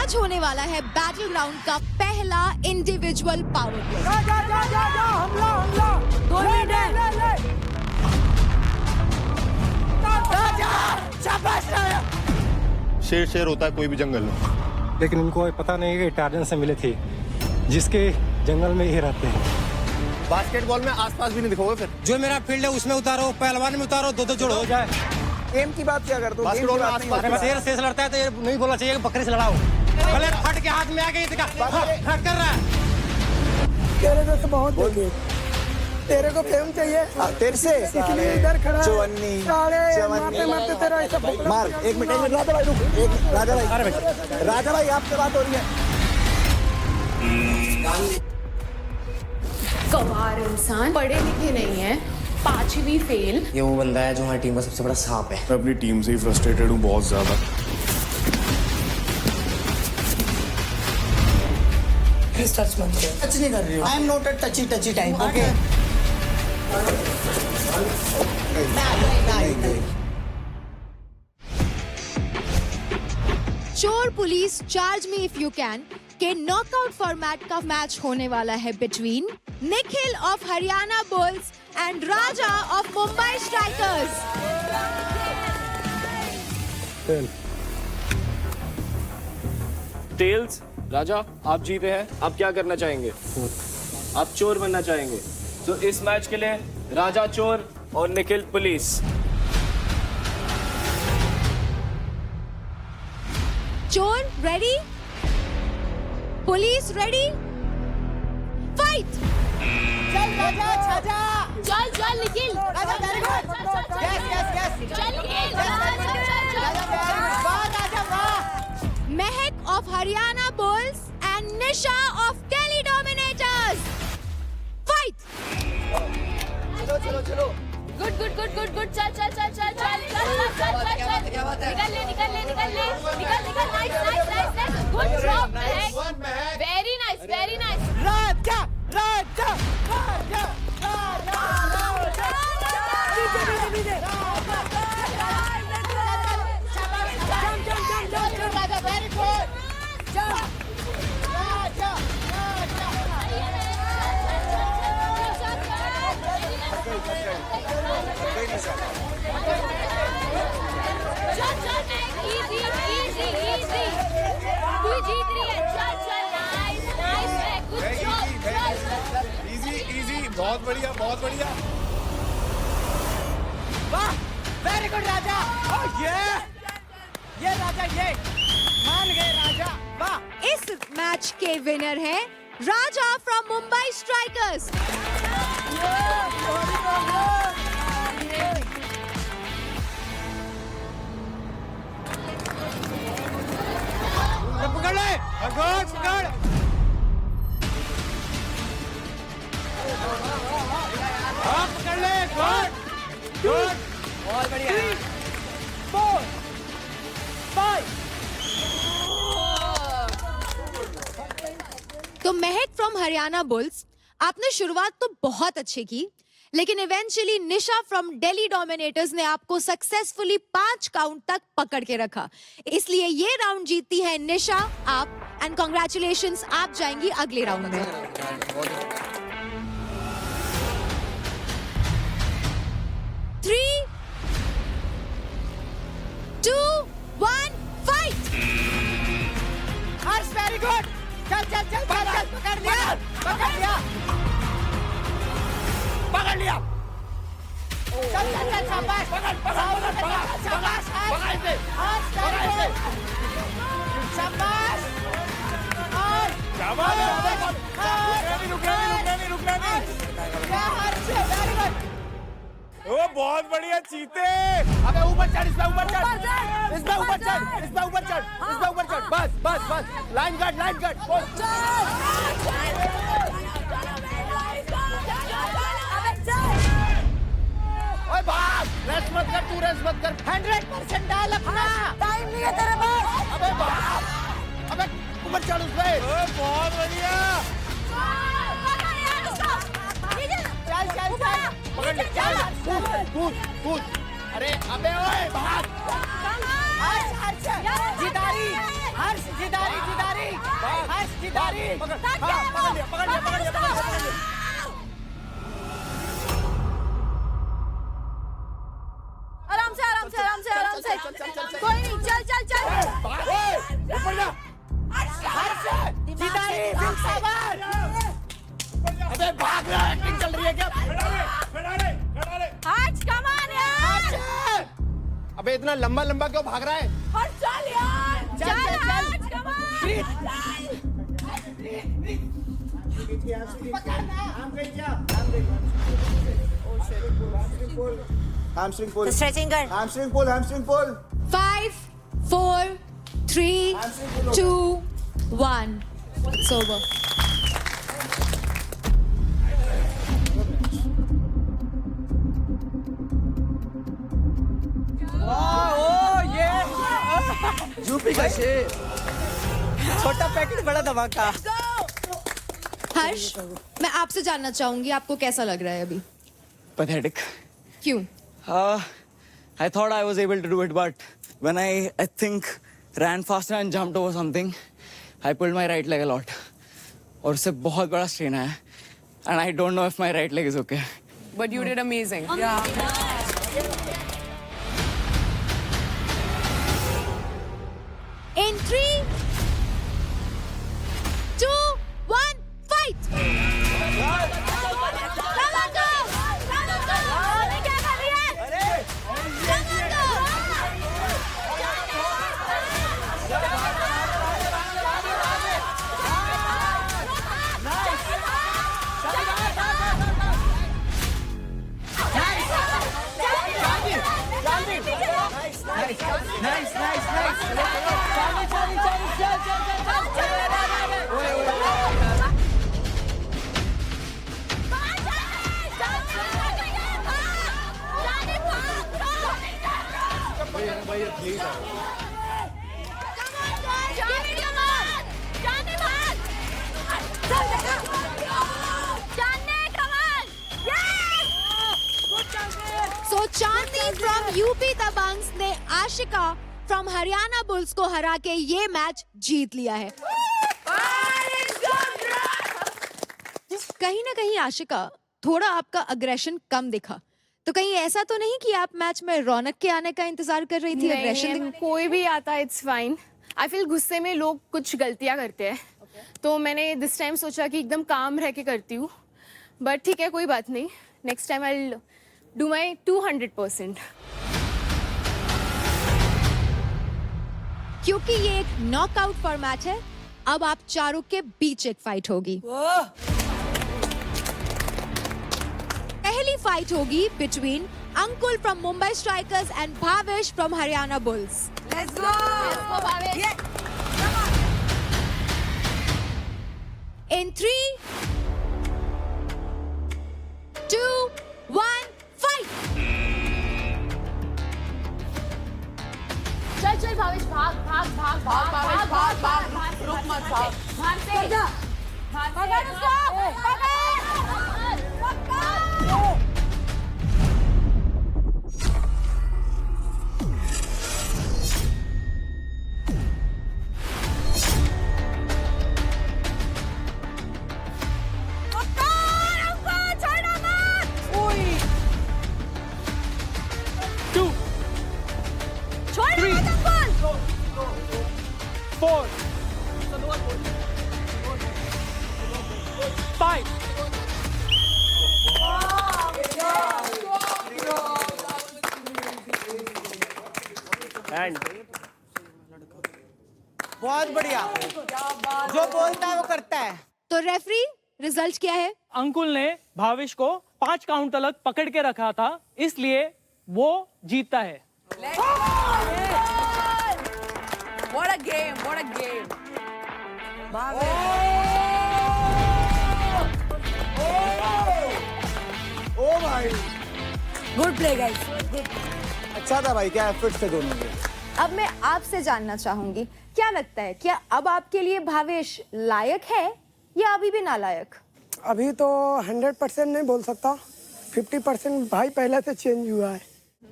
आज होने वाला है बैटल ग्राउंड का पहला इंडिविजुअल पावर प्ले। हमला 2 मिनट है। शेर शेर होता है कोई भी जंगल में, लेकिन उनको पता नहीं कि टार्जन से मिले थे, जिसके जंगल में ही रहते हैं। बास्केटबॉल में आसपास भी नहीं दिखोगे फिर। जो मेरा फील्ड है उसमें उतारो, पहलवान में उतारो, दो जोड़ हो जाए। गेम की बात क्या करते हो? बास्केटबॉल में आसपास शेर शेर से लड़ता है तो ये नहीं बोलना चाहिए कि बकरी से लड़ाओ। भले फट के हाथ में आ गई फट कर रहा है। तेरे को तो बहुत बोल तेरे को फेम चाहिए तेरे से इसलिए इधर खड़ा है। चवन्नी मारते तेरा ऐसा मार। एक मिनट राजा भाई रुक। एक राजा भाई आपसे बात हो रही है। गंवार इंसान, पढ़े लिखे नहीं है, 5वीं फेल। ये वो बंदा है जो हमारी टीम का सबसे बड़ा सांप है। मैं अपनी टीम से ही फ्रस्ट्रेटेड हूँ बहुत ज्यादा। टच नहीं कर रही हो। I am not a touchy type. Okay चोर पुलिस charge me if you can के नॉकआउट फॉर्मेट का मैच होने वाला है between Nikhil of Haryana Bulls and Raja of Mumbai Strikers. Tails, Raja आप जीते हैं। आप क्या करना चाहेंगे? आप चोर बनना चाहेंगे। तो इस मैच के लिए राजा चोर और निखिल पुलिस। चोर रेडी, पुलिस रेडी, फाइट। चल राजा छाजा। चल Nikhil. Raja very good. Yes चल निखिल। वाह राजा वाह। Mehak of Haryana Bulls and Nisha of Delhi Dominators, fight. चलो गुड चल निकल nice good job Mehak, very nice. Raja very good. Easy बहुत बढ़िया बहुत बढ़िया। वाह वेरी गुड राजा। ओह ये राजा ये मान गए राजा। वाह। इस मैच के विनर हैं राजा फ्रॉम मुंबई स्ट्राइकर्स। पकड़ ले, पकड़। पकड़ ले, गुड। बहुत बढ़िया। 4 5। तो महक फ्रॉम हरियाणा बुल्स, आपने शुरुआत तो बहुत अच्छी की, लेकिन eventually Nisha from Delhi dominators ने आपको सक्सेसफुली 5 काउंट तक पकड़ के रखा। इसलिए ये राउंड जीतती है निशा आप, एंड कॉन्ग्रेचुलेशंस, आप जाएंगी अगले राउंड में। 3 2 1 फाइट। हर्ष वेरी गुड। चल पकड़ लिया। चल शाबाश। शाबाश ओ बहुत बढ़िया चीते। अबे ऊपर चढ़। इस पे ऊपर चढ़। बस लाइन गार्ड। ओए बाप, रेस्ट मत कर। 100% डाल अपना। टाइम नहीं है तेरे पास। अबे बाप, अबे ऊपर चढ़ उस पे। बहुत बढ़िया। चल पकड़ ले। कूद अरे अबे ओए भाग हर्ष जिदारी हर्ष जिदारी हर्ष जिदारी पकड़ लिया आराम से कोई नहीं, चल ऊपर जा हर्ष जिदारी जिंदाबाद अबे भाग रहा है, एक्टिंग चल रही है क्या हर्ष कम ऑन यार, अबे इतना लंबा लंबा क्यों भाग रहा है? हर्ष चल यार, चल Harsh come hamstring pull stretching कर। Hamstring pull 5 4 3 2 1 It's over. UP का शेर छोटा पैकेट बड़ा धमाका हर्ष, मैं आपसे जानना चाहूंगी आपको कैसा लग रहा है अभी? Pathetic. क्यों? I thought I was able to do it, but when I think ran faster and jumped over something, I pulled my right leg a lot. और उससे बहुत बड़ा strain आया. And I don't know if my right leg is okay. But you did amazing. In 3 2 1 fight. So Chandni from UP Dabanggs ने Ashika from Haryana bulls को हरा के ये मैच जीत लिया है। कहीं ना कहीं आशिका, थोड़ा आपका अग्रेशन कम दिखा, तो कहीं ऐसा तो नहीं कि आप मैच में रौनक के आने का इंतजार कर रही थी? अग्रेशन कोई भी आता है इट्स फाइन। आई फील गुस्से में लोग कुछ गलतियां करते हैं, तो मैंने दिस टाइम सोचा कि एकदम काम रह के करती हूँ, बट ठीक है कोई बात नहीं, next time I will do my 200%। क्योंकि ये एक नॉकआउट फॉर्मेट है, अब आप चारों के बीच एक फाइट होगी। पहली फाइट होगी between Ankul from Mumbai Strikers and Bhavesh from Haryana Bulls. Let's go Bhavesh. In 3 2 1 fight. चल भावेश, भाग रुक मत, भाग से जा, पकड़ उसको, बहुत बढ़िया, जो बोलता है वो करता है। तो रेफरी, रिजल्ट क्या है? अंकुल ने भावेश को 5 काउंट तक पकड़ के रखा था, इसलिए वो जीतता है। What a game, what a game. ओ भाई, गुड प्ले गाइस। अच्छा था भाई, क्या एफर्ट्स थे दोनों के। अब मैं आपसे जानना चाहूंगी, क्या लगता है, क्या अब आपके लिए भावेश लायक है या अभी भी नालायक? अभी तो 100% नहीं बोल सकता, 50% भाई पहले से चेंज हुआ है।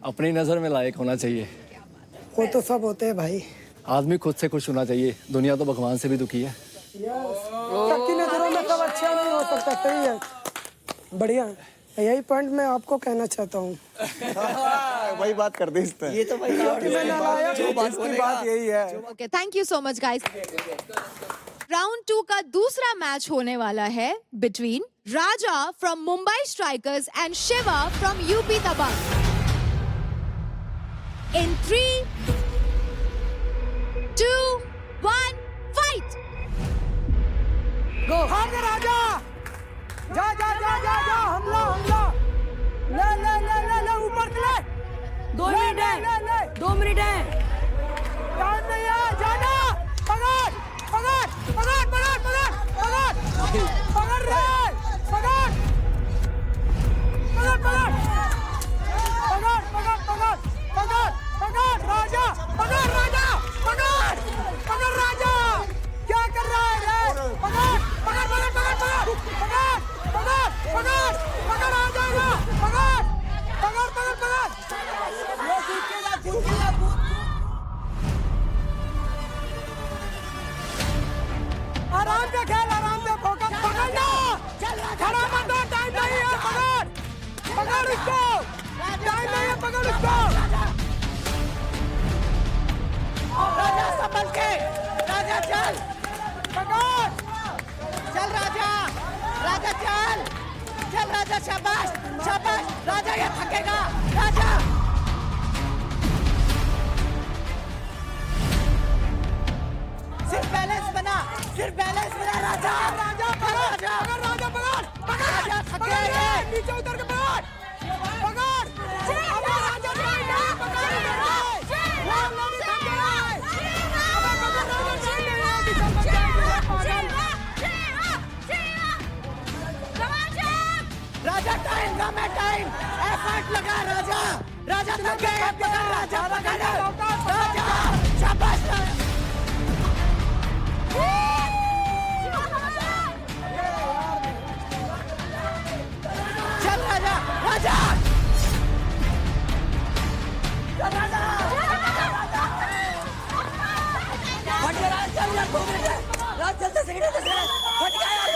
अपनी नजर में लायक होना चाहिए। वो तो सब होते हैं भाई। आदमी खुद से खुश होना चाहिए। दुनिया तो भगवान से भी दुखी है। सबकी नजरों में सब अच्छा नहीं हो सकता। सही है, बढ़िया। यही पॉइंट मैं आपको कहना चाहता हूँ। वही बात कर दी इस पे। ये तो मैं नालायक हूँ, इसकी बात यही है। Okay, thank you so much guys. Round 2 का दूसरा मैच होने वाला है between Raja from Mumbai Strikers and Shiva from UP Dabangg. In 3, 2, 1, fight. हार जा राजा, जा जा जा जा जा, हमला हमला, ले ले ले ले ले, ऊपर से ले। 2 मिनट है, 2 मिनट है, टाइम नहीं है, जाना। पकड़ पकड़ पकड़ पकड़ पकड़ पकड़ पकड़ रे, पकड़ पकड़ पकड़ पकड़ पकड़ पकड़ पकड़ पकड़ राजा, पकड़ राजा, पकड़ पकड़ राजा, क्या कर रहा है रे? पकड़ पकड़ पकड़ पकड़ पकड़ पकड़ पकड़ पकड़ पकड़, आ जाएगा, पकड़ पकड़ पकड़ पकड़, ये जीतेगा जीतेगा। आराम से खेल, आराम से फोकस, पकड़ना, खड़ा मत हो, टाइम नहीं है, पकड़ पकड़ उसको, टाइम नहीं है, पकड़ उसको। राजा संभल के, राजा चल, पकड़, चल राजा, राजा चल, चल राजा, शाबाश शाबाश राजा, ये थकेगा राजा। सिर्फ बैलेंस बना, सिर्फ बैलेंस बना राजा, राजा पकड़, पकड़ राजा, पकड़ पकड़ राजा, थक गया ये, नीचे उतर के पकड़ पकड़, अबे राजा पकड़ पकड़, राजा टाइम कम है, टाइम एफर्ट लगा राजा, राजा थक गए, पकड़ राजा, पकड़ राजा, शाबाश चल राजा, राजा चल राजा, फट गया, चल यार 2 मिनट है, राज जल्दी से फट गया यार।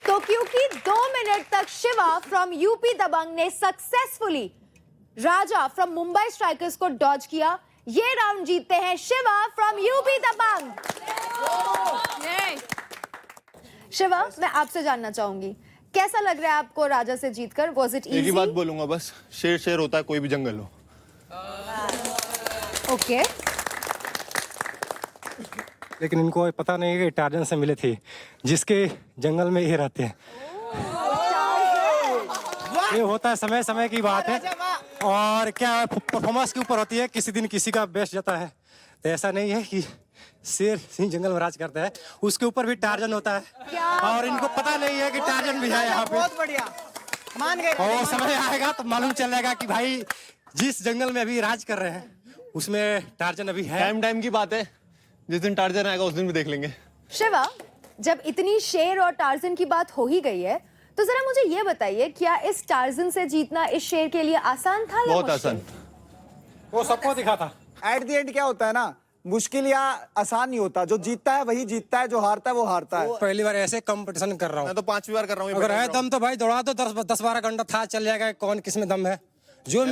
तो क्योंकि 2 मिनट तक शिवा फ्रॉम यूपी दबंग ने successfully Raja from Mumbai strikers को डॉज किया, ये राउंड जीतते हैं शिवा फ्रॉम यूपी दबंग। शिवा, मैं आपसे जानना चाहूंगी, कैसा लग रहा है आपको राजा से जीतकर? वाज इट एक ही इजी? बात बोलूंगा बस, शेर शेर होता है कोई भी जंगल हो। ओके, लेकिन इनको पता नहीं है कि टार्जन से मिले थे, जिसके जंगल में ये रहते हैं। ये होता है, समय समय की बात है, और क्या परफॉर्मेंस के ऊपर होती है, किसी दिन किसी का बेस्ट जाता है। तो ऐसा नहीं है कि शेर सिंह जंगल में राज करता है, उसके ऊपर भी टार्जन होता है, और इनको पता नहीं है कि टार्जन भी है यहाँ पे। बहुत बढ़िया, मान गए। और समय आएगा तो मालूम चलेगा कि भाई जिस जंगल में अभी राज कर रहे हैं उसमें टार्जन अभी है। टाइम की बात है, जिस दिन टार्जन आएगा उस दिन भी देख लेंगे। शिवा, जब इतनी शेर और टार्जन की बात हो ही गई है, तो जरा मुझे ये बताइए, क्या इस टार्जन से जीतना इस शेर के लिए आसान था या बहुत मुश्किल? आसान। वो सबको दिखा था। एट द एंड क्या होता है ना, मुश्किल या आसान नहीं होता, जो जीतता है वही जीतता है, जो हारता है वो हारता है। पहली बार ऐसे कंपटीशन कर रहा मैं हूँ, तो 5वीं बार कर रहा हूँ। अगर है दम तो भाई दौड़ा दो, 10-12 घंटा था चल जाएगा, कौन किस में दम है। जो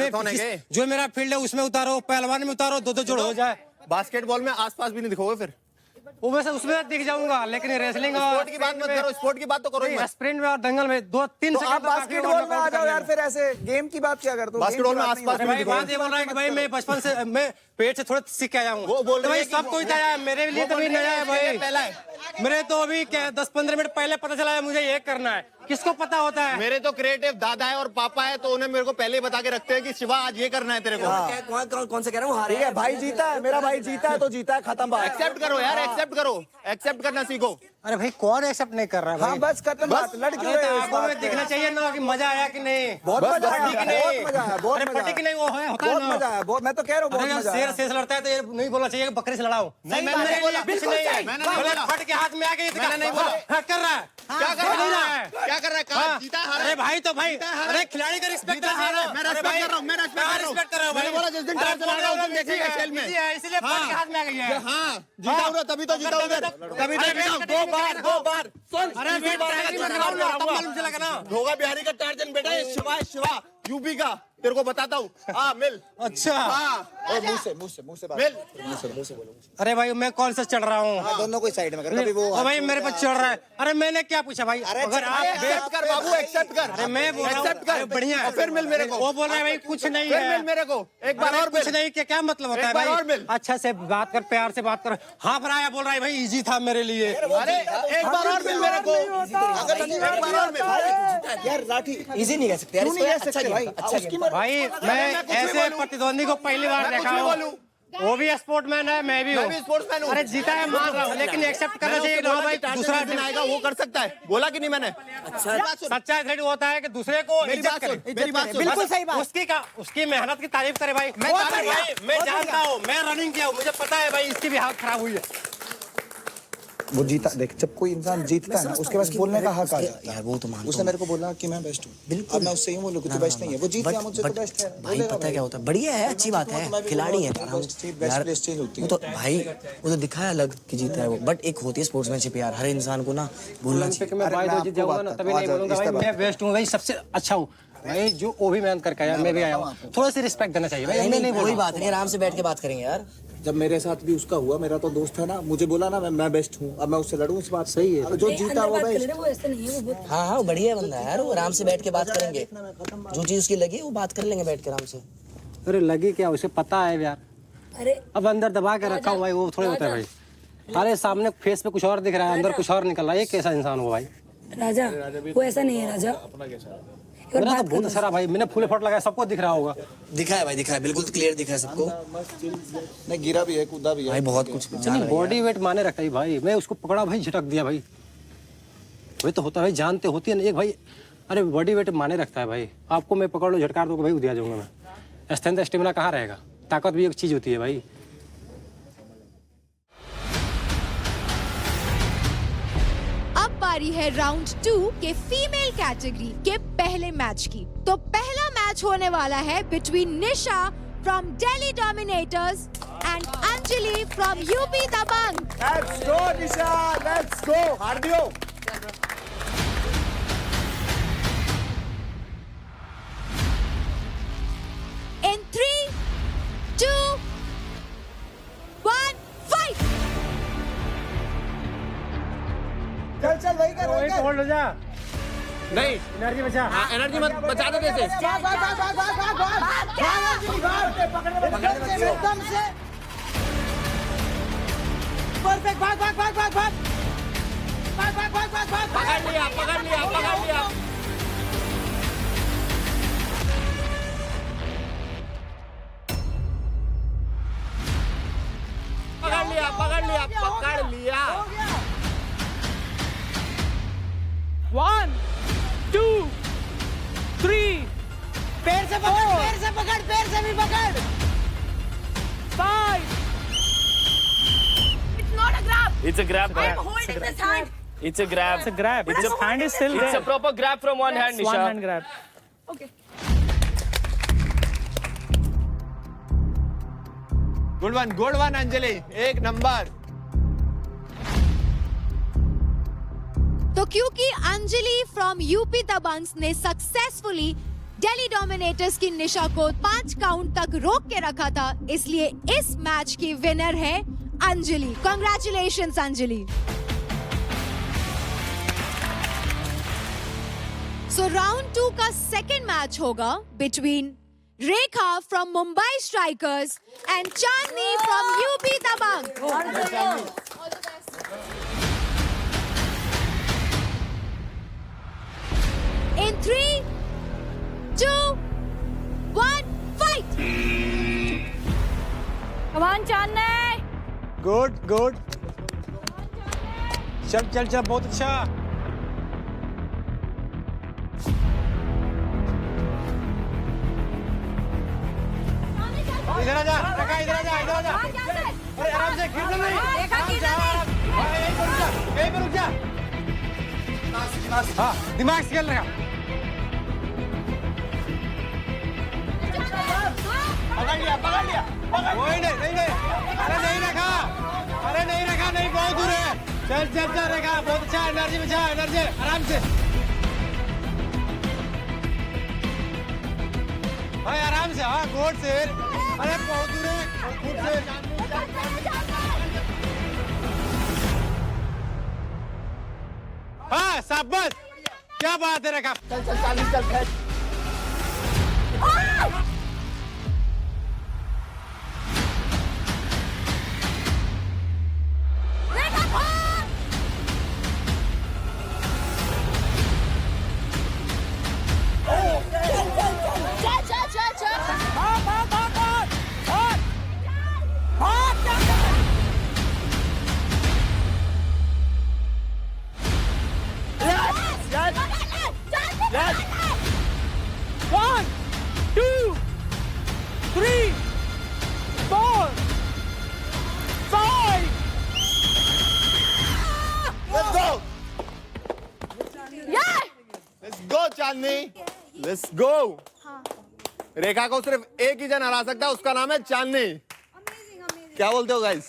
मेरा फील्ड है उसमें उतारो, पहलवान में उतारो, 2-2 जोड़ हो जाए। बास्केटबॉल में आसपास भी नहीं दिखोगे फिर। वो वैसे उसमें दिख जाऊंगा, लेकिन रेसलिंग स्पोर्ट की बात मत करो, स्पोर्ट की बात तो करो ही मत। स्प्रिंट में और दंगल में 2-3 तो आप बास्केटबॉल में आ जाओ यार, फिर ऐसे गेम की बात क्या करते हो? बास्केटबॉल में आसपास भाई बात ये बोल रहा है कि भाई मैं बचपन से मैं पेट से थोड़ा सीख के आया हूँ। वो बोल तो रहे भाई हैं कि सबको इतना है, मेरे लिए तो भी नया है भाई। पहला है, मेरे तो अभी क्या 10-15 मिनट पहले पता चला है मुझे ये करना है, किसको पता होता है? मेरे तो क्रिएटिव दादा है और पापा है, तो उन्हें मेरे को पहले ही बता के रखते हैं कि शिवा आज ये करना है तेरे को। कौन से कह रहा हूँ? ठीक है, भाई जीता है, मेरा भाई जीता है तो जीता है, खत्म बात। एक्सेप्ट करो यार, एक्सेप्ट करो, एक्सेप्ट करना सीखो। अरे भाई कौन एक्सेप्ट नहीं कर रहा है हाँ भाई? बस खत्म बात, लड़की अरे तो आंखों में दिखना चाहिए ना कि मजा आया कि नहीं, बहुत मजा आया, पटी कि नहीं, बहुत मजा आया, बहुत अरे मजा पटी कि आया। नहीं, वो है होता है बहुत ना। मजा आया, बहुत, मैं तो कह रहा हूँ बहुत अरे जब मजा शेर आया। शेर से लड़ता है तो ये नहीं बोलना चाहिए कि बकरे से लड़ाओ। सही मैंने बात है, नहीं बोला, बिल्कुल कुछ नहीं है। सही, मैंने नहीं बोले बोला। फट के हाथ में आ गई तो मैंने नहीं बोला। हाँ, कर रहा है, क्या कर रहा है? क्या कर रहा है? कहा हाँ। जीता हारा अरे भाई तो भाई, अरे खिलाड़ी का रिस्पेक्ट जीता हारा है। मैं respect कर रहा हूँ, मैं respect कर रहा हूँ। मैंने बोला जिस दिन टायर चलाएगा उस दिन देखिएगा खेल में। इसलिए फट के हाथ में आ गई है। हाँ जीता हूँ ना, तभी तो जीता उधर, तभी तो जीता हूँ। दो बार सुन, अरे तीसरी बार बेटा, का लगाओ ना, चुनाव तब हुआ। मालूम चलेगा ना। भोगा बिहारी का टार्जन बेटा है, शिवा यूपी का, तेरे को बताता हूँ। हाँ मिल, अच्छा, हाँ और मुंह से बात, मिल। मुंह से बोलो। अरे भाई मैं कौन सा चढ़ रहा हूँ? हाँ, दोनों को साइड में कर, कभी वो ओ भाई मेरे पे चढ़ रहा है। अरे मैंने क्या पूछा भाई? अगर आप एक्सेप्ट कर बाबू, एक्सेप्ट कर। अरे मैं बोल रहा हूँ, एक्सेप्ट कर, अरे बढ़िया है। और फिर मिल मेरे को। वो बोल रहा है भाई कुछ नहीं फिर है। मिल मेरे को, एक बार अरे और कुछ मिल। नहीं, क्या मतलब होता है एक बार और भाई? मिल। अच्छा से बात कर, प्यार से बात कर। हाँ भराया बोल रहा है भाई, इजी था मेरे लिए। अरे एक बार और मिल मेरे को, अगर एक बार और मिल। यार राठी इजी नहीं कह सकते यार, नहीं कह सकते भाई। अच्छा भाई मैं ऐसे प्रतिद्वंदी को पहली बार मैं कुछ देखा भी हूँ। बोलूं। वो भी स्पोर्टसमैन है, मैं भी हूँ। मैं भी स्पोर्ट्समैन हूँ। अरे जीता है मान रहा हूँ, लेकिन एक्सेप्ट करना मैंने चाहिए उससे ना बोला भाई। कि टार्जन दूसरा जिस दिन आएगा वो कर सकता है, बोला कि नहीं मैंने? सच्चा एथलीट होता है कि दूसरे को मेरी इज्जत बात करे। सुन, मेरी बात सुन। बिल्कुल सही बात। उसकी मेहनत की तारीफ करे भाई। मैं जानता हूँ, मैं रनिंग किया हूँ, मुझे पता है भाई इसकी भी हालत खराब हुई है। वो जीता, देख जब कोई इंसान जीतता है ना उसके पास बोलने का हक आ जाता है। यार वो तो मानता उसने मेरे को बोला कि मैं बेस्ट हूँ, बिल्कुल। अब मैं उससे यूँ बोलूँ कि तू बेस्ट नहीं है, वो जीत गया मुझसे तो बेस्ट है। भाई पता है क्या होता है, बढ़िया है, अच्छी बात है, खिलाड़ी है बेस्ट प्लेस चेंज होती वो है। तो भाई वो तो दिखा है अलग कि जीता है वो, बट एक होती है स्पोर्ट्समैनशिप यार, हर इंसान को ना बोलना चाहिए। मैं भाई तो जीत जाऊंगा ना, तभी नहीं बोलूंगा भाई मैं बेस्ट हूँ, भाई सबसे अच्छा हूँ भाई। जो वो भी मेहनत करके आया, मैं भी आया हूँ, थोड़ा सी रिस्पेक्ट देना चाहिए भाई। नहीं कोई बात नहीं, आराम से बैठ के बात करेंगे यार। जब मेरे साथ भी उसका हुआ, मेरा तो दोस्त है ना, मुझे बोला ना मैं बेस्ट हूँ, अब मैं उससे लड़ूं, इस बात सही है। जो जीता वो बेस्ट। हाँ वो बढ़िया बंदा है यार, वो आराम से बैठ के बात करेंगे, जो चीज उसकी लगी वो बात कर लेंगे बैठ के आराम से। अरे लगी क्या, उसे पता है यार। अब अंदर दबा के रखा हुआ है, वो थोड़ी होता है भाई। अरे सामने फेस पे कुछ और दिख रहा है, अंदर कुछ और निकल रहा है। ये कैसा इंसान हुआ भाई? राजा वो ऐसा नहीं है राजा। मेरा तो बहुत सारा भाई, मैंने फूले फट लगाया, सबको दिख रहा होगा। दिखा है भाई, दिखा है, बिल्कुल क्लियर दिखा है सबको। नहीं गिरा भी है, कूदा भी है भाई बहुत कुछ नहीं, बॉडी वेट माने रखता है भाई। मैं उसको पकड़ा भाई, झटक दिया भाई। वही तो होता है भाई, जानते होती है ना एक भाई। अरे बॉडी वेट माने रखता है भाई। आपको मैं पकड़ लो, झटकार दो भाई, उदिया जाऊंगा मैं। स्ट्रेंथ स्टेमिना कहाँ रहेगा? ताकत भी एक चीज होती है भाई। अब बारी है राउंड 2 के फीमेल कैटेगरी के पहले मैच की। तो पहला मैच होने वाला है between Nisha from Delhi Dominators and Anjali from UP Dabangg. Let's go Nisha, let's go. हार दियो। In 3, 2, 1, fight! चल वही कर, वही कर। होल्ड हो जा, नहीं एनर्जी बचा। हाँ एनर्जी मत बचा दे जैसे। एकदम से परफेक्ट, भाग भाग भाग भाग भाग भाग भाग भाग भाग भाग। पकड़ लिया पकड़ लिया पकड़ लिया। पकड़ लिया पकड़ लिया पकड़ लिया। 1, 2, 3, पैर से पकड़, पैर से पकड़, पैर से भी पकड़। 5. It's a grab. It's a grab. It's a grab. The hand is still It's there. a proper grab from one hand, One Nisha. hand grab. Good one Anjali, एक नंबर। तो क्योंकि अंजलि फ्रॉम यूपी दबंग्स ने सक्सेसफुली दिल्ली डोमिनेटर्स की निशा को 5 count तक रोक के रखा था, इसलिए इस मैच की विनर है Anjali. Congratulations Anjali. So round 2 का सेकेंड मैच होगा between Rekha from Mumbai Strikers and Chandni from UP Dabangg. In 3, 2, 1, fight! Come on, Channe! Good good. चल चल चल, बहुत अच्छा। इधर आ जा, रेखा इधर आ जा, इधर आ जा। अरे आराम से, गिर नहीं। यहीं पे रुक जा। हाँ, दिमाग से खेल रहा। पकड़ लिया। नहीं नहीं, अरे नहीं रखा, नहीं, बहुत दूर है। चल रेखा, बहुत अच्छा, एनर्जी बचा, एनर्जी, आराम से भाई, आराम से। हाँ, गोड से। अरे बहुत दूर है, खुद से। हाँ, शाबाश, क्या बात है रेखा। चल One, 2, 3, 4, 5. Let's go Chandni, let's go. Rekha को सिर्फ एक ही जन हरा सकता है, उसका नाम है चांदनी। क्या बोलते हो गाइस?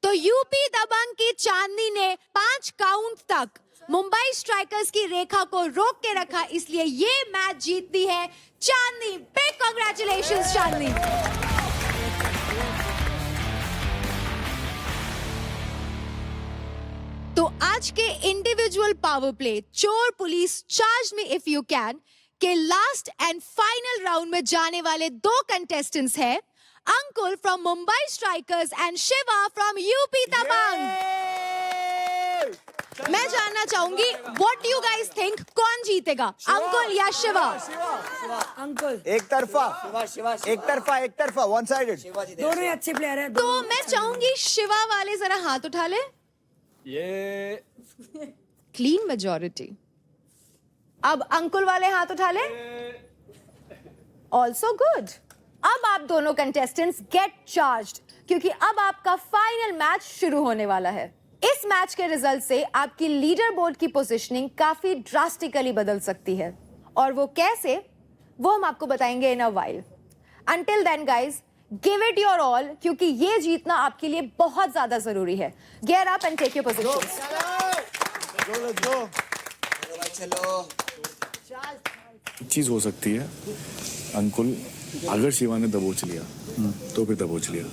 तो यूपी दबंग की चांदनी ने 5 काउंट तक मुंबई स्ट्राइकर्स की रेखा को रोक के रखा, इसलिए ये मैच जीतती है चांदनी। बिग कांग्रेचुलेशंस चांदनी। तो आज के इंडिविजुअल पावर प्ले चोर पुलिस चार्ज में इफ यू कैन के लास्ट एंड फाइनल राउंड में जाने वाले 2 कंटेस्टेंट्स हैं, Ankul from Mumbai Strikers and Shiva from UP Dabangg. मैं जानना चाहूंगी what do you guys think, कौन जीतेगा, अंकुल या शिवा? अंकुल। एक तरफा, वन साइडेड। दोनों ही अच्छे प्लेयर हैं। तो मैं चाहूंगी शिवा वाले जरा हाथ उठा ले। ये क्लीन मेजॉरिटी। अब अंकुल वाले हाथ उठा ले। Also good. अब आप दोनों कंटेस्टेंट्स गेट चार्ज्ड, क्योंकि अब आपका फाइनल मैच शुरू होने वाला है। इस मैच के रिजल्ट से आपकी लीडर बोर्ड की पोजीशनिंग काफी ड्रास्टिकली बदल सकती है, और वो कैसे, वो हम आपको बताएंगे in a while. Until then guys, give it your all, क्योंकि ये जीतना आपके लिए बहुत ज्यादा जरूरी है। Get up and take your positions. चीज हो सकती है अंकुल, अगर शिवा ने दबोच लिया तो फिर दबोच लिया।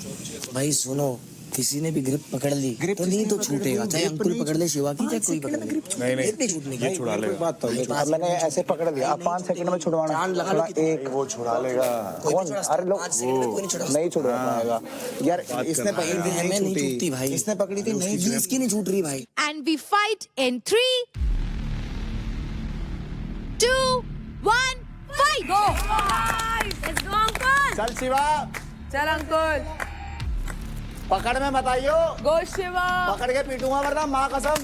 भाई सुनो, किसी ने भी ग्रिप पकड़ ली तो नहीं तो छूटेगा, चाहे अंकुल पकड़ ले शिवा की, चाहे कोई पकड़ ले। नहीं इतनी छूटने की छुड़ा लेगा। बात तो अब मैंने ऐसे पकड़ लिया, आप 5 सेकंड में छुड़वाना। एक वो छुड़ा लेगा। कौन? अरे लोग नहीं छुड़वा पाएगा यार। इसने पकड़ी थी, नहीं छूटती भाई। इसने पकड़ी थी, नहीं इसकी नहीं छूट रही भाई। And we fight in 3, 2, 1, fight. Go. Let's go Ankul. चल शिवा, चल अंकुल। पकड़ में मत आइयो। गो शिवा। पकड़ के पीटूंगा वरना, माँ कसम।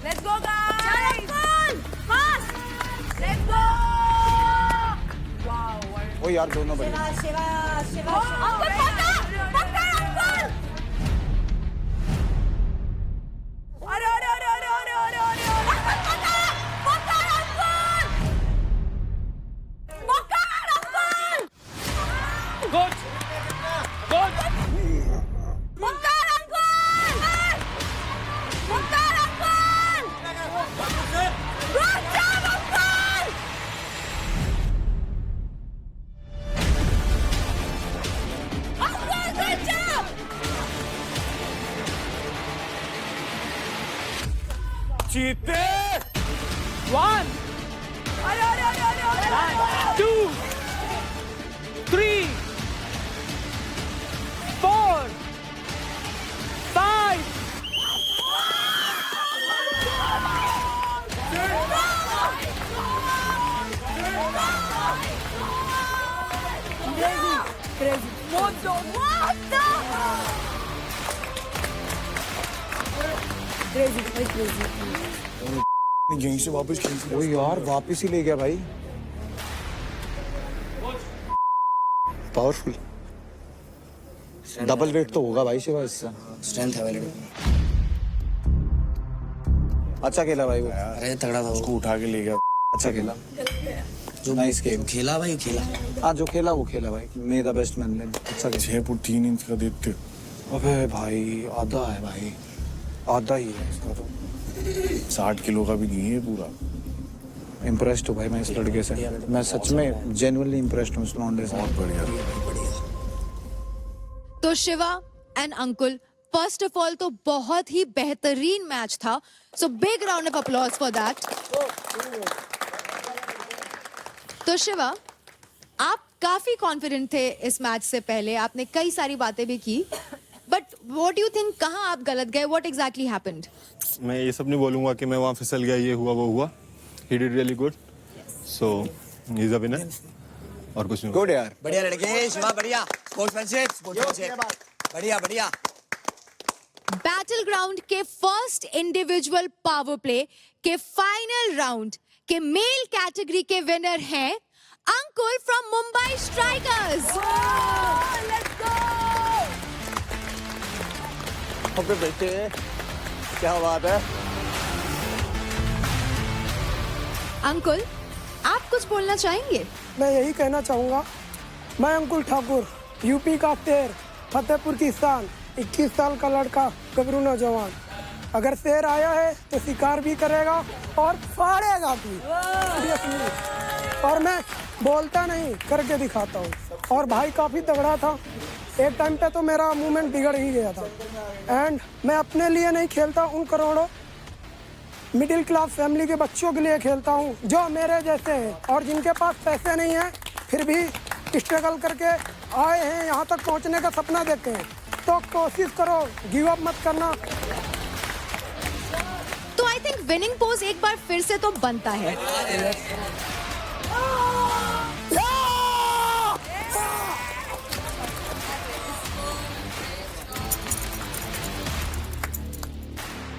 Let's go guys. चल Ankul, fast. Let's go. Wow. ओ यार, दोनों बड़े। शिवा अंकुल पकड़ अंकुल। अरे Good. Good. जीते। 1, 2, 3, 4, 5. Crazy. What the? यहीं से वापस खींच ओ यार वापस ही ले गया भाई, पावरफुल। डबल वेट तो होगा भाई शिवा इससे। स्ट्रेंथ है वाले। अच्छा खेला भाई वो, अरे तगड़ा था वो। उसको उठा के ले गया। अच्छा खेला, जो नाइस गेम। खेला भाई खेला। हाँ जो खेला वो खेला भाई, मे द बेस्ट मैन। अच्छा खेला। 6 फुट 3 इंच का देखते। अबे भाई आधा है भाई, आधा ही है इसका तो। 60 किलो का भी नहीं है पूरा। इम्प्रेस्ड हूँ भाई मैं इस लड़के से, मैं सच में जेन्युइनली इम्प्रेस्ड हूँ इस लौंडे से। बहुत बढ़िया। तो Shiva and Ankul, first of all तो बहुत ही बेहतरीन मैच था, so big round of applause for that. तो शिवा, आप काफी कॉन्फिडेंट थे इस मैच से पहले, आपने कई सारी बातें भी की, but what do you think, कहाँ आप गलत गए? What exactly happened? मैं ये सब नहीं बोलूंगा कि मैं वहाँ फिसल गया, ये हुआ वो हुआ। He did really good, so he's a winner. और कुछ नहीं। गुड यार, बढ़िया लड़के, शिवा बढ़िया। स्पोर्ट्समैनशिप बढ़िया बढ़िया। बैटल ग्राउंड के फर्स्ट इंडिविजुअल पावर प्ले के फाइनल राउंड के मेल कैटेगरी के विनर हैं अंकुल फ्रॉम मुंबई स्ट्राइकर्स। अबे बेटे क्या बात है। अंकुल, आप कुछ बोलना चाहेंगे? मैं यही कहना चाहूँगा, मैं अंकुल ठाकुर, यूपी का शेर, फतेहपुर की शान, 21 साल का लड़का, गबरू नौजवान। अगर शेर आया है तो शिकार भी करेगा और फाड़ेगा भी। और मैं बोलता नहीं, करके दिखाता हूँ। और भाई काफ़ी तगड़ा था, एक टाइम पे तो मेरा मूवमेंट बिगड़ ही गया था। एंड मैं अपने लिए नहीं खेलता, उन करोड़ों मिडिल क्लास फैमिली के बच्चों के लिए खेलता हूँ जो मेरे जैसे हैं और जिनके पास पैसे नहीं हैं, फिर भी स्ट्रगल करके आए हैं, यहाँ तक पहुँचने का सपना देखते हैं। तो कोशिश करो, गिव अप मत करना। तो आई थिंक विनिंग पोज एक बार फिर से तो बनता है।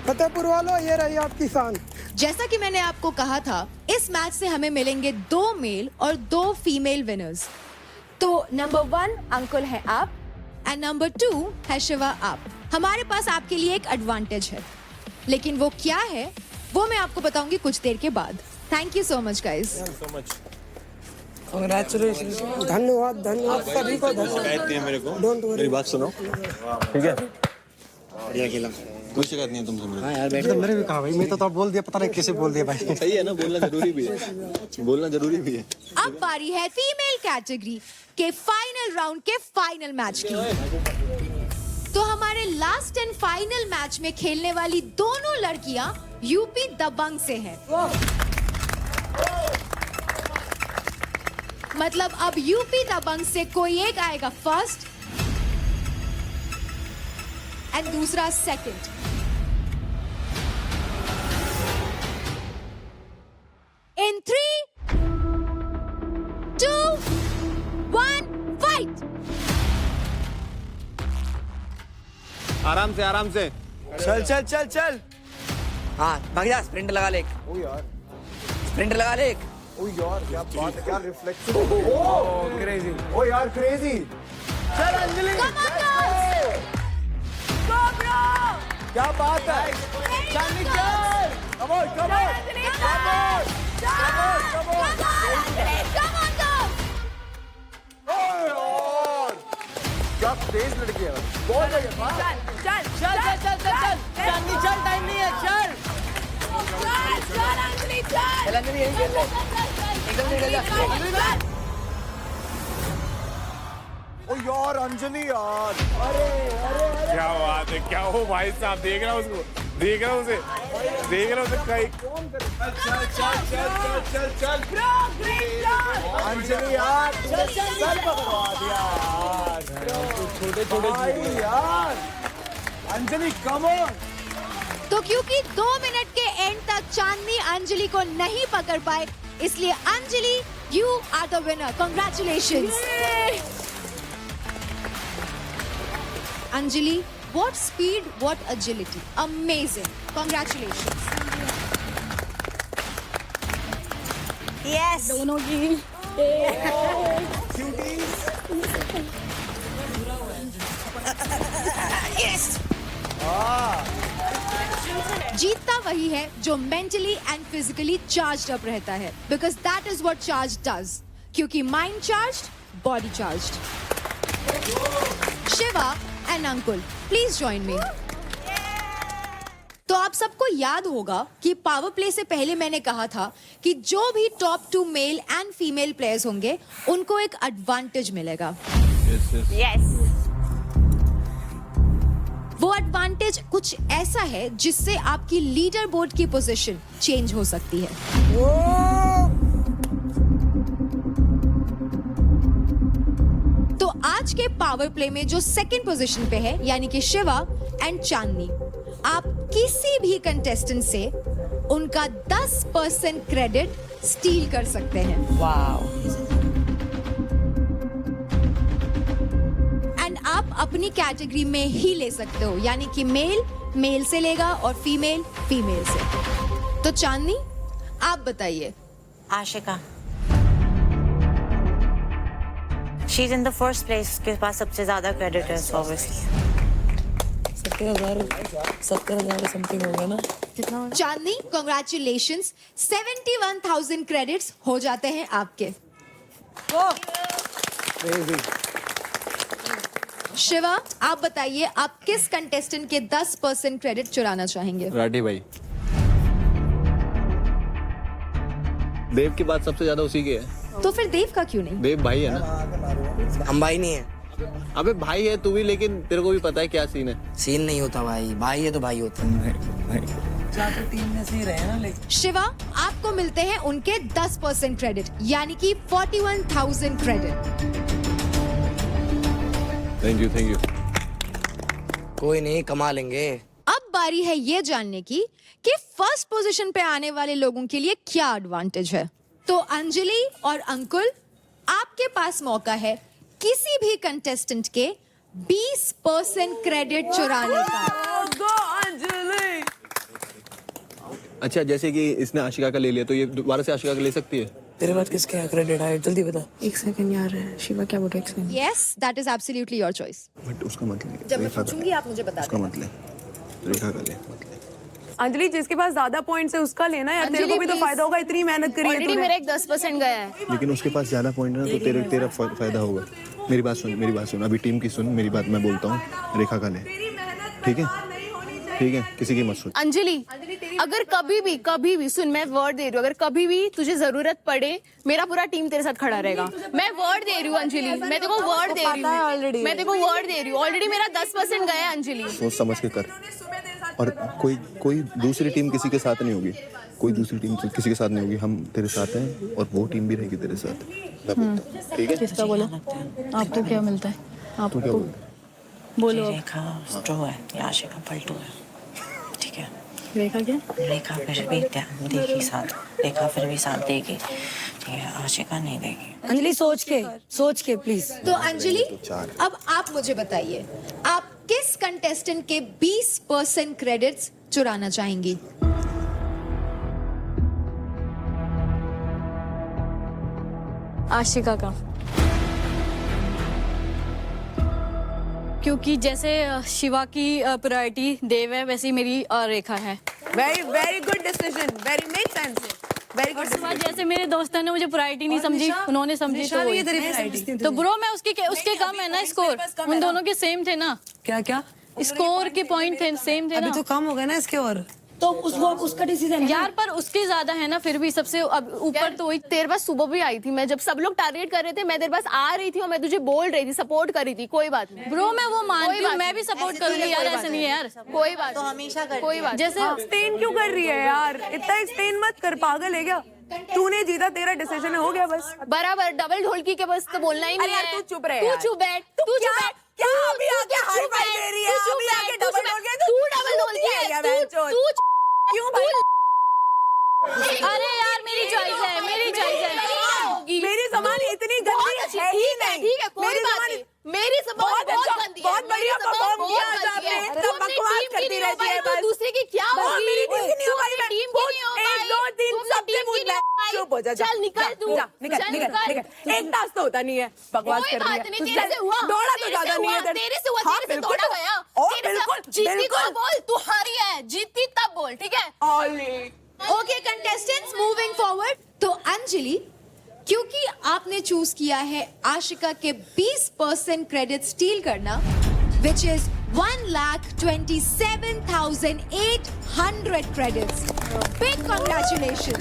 फतेहपुर वालों, ये रही आपकी शान। जैसा कि मैंने आपको कहा था, इस मैच से हमें मिलेंगे 2 मेल और 2 फीमेल विनर्स। तो नंबर 1 अंकुल है आप एंड नंबर 2 है शिवा आप। हमारे पास आपके लिए एक एडवांटेज है, लेकिन वो क्या है वो मैं आपको बताऊंगी कुछ देर के बाद। Thank you so much guys. Congratulation. धन्यवाद धन्यवाद सभी को, धन्यवाद। मेरे को डोंट वरी। मेरी बात सुनो, ठीक है? बढ़िया खेला, कोई शिकायत नहीं है तुमसे मुझे। हाँ यार बैठ तो मेरे भी कहा भाई, मैं तो बोल दिया, पता नहीं कैसे बोल दिया भाई। सही है ना, बोलना जरूरी भी है, बोलना जरूरी भी है। अब बारी है फीमेल कैटेगरी के फाइनल राउंड के फाइनल मैच की। तो हमारे लास्ट एंड फाइनल मैच में खेलने वाली दोनों लड़कियां यूपी दबंग से हैं। मतलब अब यूपी दबंग से कोई एक आएगा फर्स्ट एंड दूसरा सेकंड। इन 3, 2, 1 फाइट। आराम से आराम से। चल चल चल चल। हाँ भाग जा, स्प्रिंट लगा ले एक। ओ यार, स्प्रिंट लगा ले एक। ओ यार क्या बात है, क्या रिफ्लेक्शन। ओ क्रेजी, ओ यार क्रेजी। चल अंजलि, क्या बात है। चांदनी चल, come on come on come on come on come on. और क्या तेज लड़की है, बहुत बढ़िया। चल चल चल चल चल चल चांदनी चल, टाइम नहीं है, चल चल चल अंजलि चल। चल अंजलि यहीं खेल ले, एकदम निकल जा। ओ यार अंजलि यार, अरे अरे अरे क्या बात है, क्या हो भाई साहब, देख रहा हूँ उसको, देख रहा हूँ उसे, देख रहा हूँ उसे कहीं। चल चल चल चल चल चल ब्रो ग्रेट शॉट अंजलि यार, सर पकड़वा दिया यार, छोटे छोटे यार। Anjali come on. तो क्योंकि 2 मिनट के एंड तक चांदनी अंजलि को नहीं पकड़ पाए, इसलिए Anjali you are the winner. Congratulations Anjali, What speed, what agility. Amazing. Congratulations. Yes. दोनों की जीतता वही है जो mentally and physically charged up रहता है, because that is what charge does. क्योंकि mind charged, body charged. Shiva and Ankul, please join me. तो आप सबको याद होगा कि पावर प्ले से पहले मैंने कहा था कि जो भी top 2 male and female players होंगे उनको एक एडवांटेज मिलेगा. Yes. वो एडवांटेज कुछ ऐसा है जिससे आपकी लीडर बोर्ड की पोजीशन चेंज हो सकती है. तो आज के पावर प्ले में जो सेकंड पोजीशन पे है, यानी कि शिवा एंड चांदनी, आप किसी भी कंटेस्टेंट से उनका 10% क्रेडिट स्टील कर सकते हैं. Wow. एंड आप अपनी कैटेगरी में ही ले सकते हो, यानी कि मेल मेल से लेगा और फीमेल फीमेल से. तो चांदनी, आप बताइए. Ashika. She's in the first place. उसके पास सबसे ज्यादा क्रेडिट है, obviously. 70,000 समथिंग होगा ना. चांदनी, कॉन्ग्रेचुलेशंस. 71,000 क्रेडिट्स हो जाते हैं आपके. शिवा, आप बताइए, आप किस कंटेस्टेंट के 10% क्रेडिट चुराना चाहेंगे? राठी भाई. देव की बात सबसे ज्यादा उसी की है. तो फिर देव का क्यों नहीं? देव भाई है ना. हम भाई नहीं है. अबे भाई है तू भी, लेकिन तेरे को भी पता है क्या सीन है. सीन नहीं होता भाई. भाई है तो भाई होता है. टीम में से रहे ना. लेकिन शिवा, आपको मिलते हैं उनके 10% क्रेडिट, यानी कि 41,000 क्रेडिट. Thank you. कोई नहीं, कमा लेंगे. अब बारी है ये जानने की कि फर्स्ट पोजीशन पे आने वाले लोगों के लिए क्या एडवांटेज है. तो अंजलि और अंकुल, आपके पास मौका है किसी भी कंटेस्टेंट के 20% क्रेडिट चुराने का. अच्छा, जैसे कि इसने आशिका का ले लिया, तो ये दोबारा से आशिका का ले सकती है. तेरे पास किसके क्रेडिट है, जल्दी बता. एक सेकंड यार, शिवा क्या बोल रहे हैं? Yes, that is absolutely your choice. But उसका मतलब जब मैं पूछूंगी आप मुझे बता उसका देना. मतलब रेखा का ले. अंजलि, जिसके पास ज्यादा पॉइंट्स है उसका लेना यार. तेरे को भी तो फायदा होगा, इतनी मेहनत करी है तूने. मेरा एक 10% गया है. लेकिन उसके पास ज्यादा पॉइंट है ना, तो तेरा फायदा होगा. मेरी बात सुन. अभी टीम की सुन, मेरी बात मैं बोलता हूँ. रेखा का ले, ठीक है, किसी की मत सुन. अंजलि, अगर कभी भी सुन, मैं वर्ड दे रही हूँ, अगर कभी भी तुझे जरूरत पड़े, मेरा पूरा टीम तेरे साथ खड़ा रहेगा. मैं वर्ड दे रही हूँ अंजलि, मैं तेरे को वर्ड दे रही हूँ. ऑलरेडी मेरा 10% गया है अंजलि. सोच समझ के कर. और कोई दूसरी टीम किसी के साथ नहीं होगी. कोई दूसरी टीम किसी के साथ नहीं होगी. हम तेरे साथ हैं और वो टीम भी रहेगी तेरे साथ. ठीक है. किसका बोलो? आपको क्या मिलता है? आपको बोलो. रेखा स्ट्रो है, आशिका पलटू है. ठीक है. रेखा क्या? रेखा फिर भी ध्यान देगी साथ. रेखा फिर भी साथ देगी. ठीक है, आशिका नहीं देगी. अंजलि, सोच के प्लीज. तो अंजलि, अब आप मुझे बताइए, आप किस कंटेस्टेंट के 20% क्रेडिट्स चुराना चाहेंगी? आशिका का. क्योंकि जैसे शिवा की प्रायोरिटी देव है, वैसे ही मेरी रेखा है. Very good decision. Very make sense. Very good. जैसे मेरे दोस्तों ने मुझे प्रायोरिटी नहीं समझी, उन्होंने समझी, तो ब्रो मैं उसके कम है ना स्कोर. उन दोनों के सेम थे ना. क्या स्कोर के पॉइंट थे सेम थे ना. अभी तो कम हो गए ना इसके. और तो उसका डिसीजन यार, पर उसके ज्यादा है ना. फिर भी सबसे ऊपर तो वही. तेरे पास सुबह भी आई थी मैं, जब सब लोग टारगेट कर रहे थे, मैं तेरे पास आ रही थी और मैं तुझे बोल रही थी, सपोर्ट कर रही थी. कोई बात नहीं ब्रो, मैं वो मानती हूँ, मैं भी सपोर्ट करूंगी यार. ऐसा नहीं है यार. कोई बात तो हमेशा कर. कोई बात. जैसे एक्सप्लेन क्यों कर रही है यार? इतना एक्सप्लेन मत कर. पागल है क्या? तूने जीता, तेरा डिसीजन हो गया बस. बराबर. डबल ढोलकी के बस तो बोलना ही नहीं है. तू चुप रहे. तू चुप बैठ. क्या अभी आके हाई फाइव दे रही है? अभी आके डबल ढोलकी. तू डबल ढोलकी है. तू क्यों भाई? अरे यार, मेरी चॉइस है. मेरी जबान इतनी गंदी है ही नहीं. ठीक है, कोई बात नहीं. मेरी सपोर्ट बहुत गंदी है, बहुत बढ़िया मेरी support परफॉर्म बहुत किया आज गंदी है। आपने। तू सब अपनी बकवास टीम की करती नहीं हो रहती पाई, है तो बस। दूसरे की क्या वो होगी? मेरी टीम की नहीं हो तू पाई, अपनी मैं टीम की नहीं हो एक, पाई, दो, तीन, तू अपनी सबसे टीम की पूछ नहीं हो पाई। चुप हो जा, जा, चल निकल जा, तू, जा, निकल, चल निकल, निकल। एक टास्क तो होता नहीं है, बकवास कोई कर रही बात है। नहीं, तू तेरे चल, से हुआ, दौड़ा तो तेरे ज्यादा से नहीं है हुआ, तेरे- तेरे से हुआ, हाँ, तेरे से बिल्कुल। तोड़ा गया। ओ, तेरे से- बिल्कुल, जीती बिल्कुल। तो बोल, तू हारी है, जीती तब बोल, ठीक है? Okay contestants, moving forward. तो अंजलि, क्योंकि आपने चूज किया है आशिका के 20% क्रेडिट स्टील करना, which is 1,27,800 credits. Big congratulations.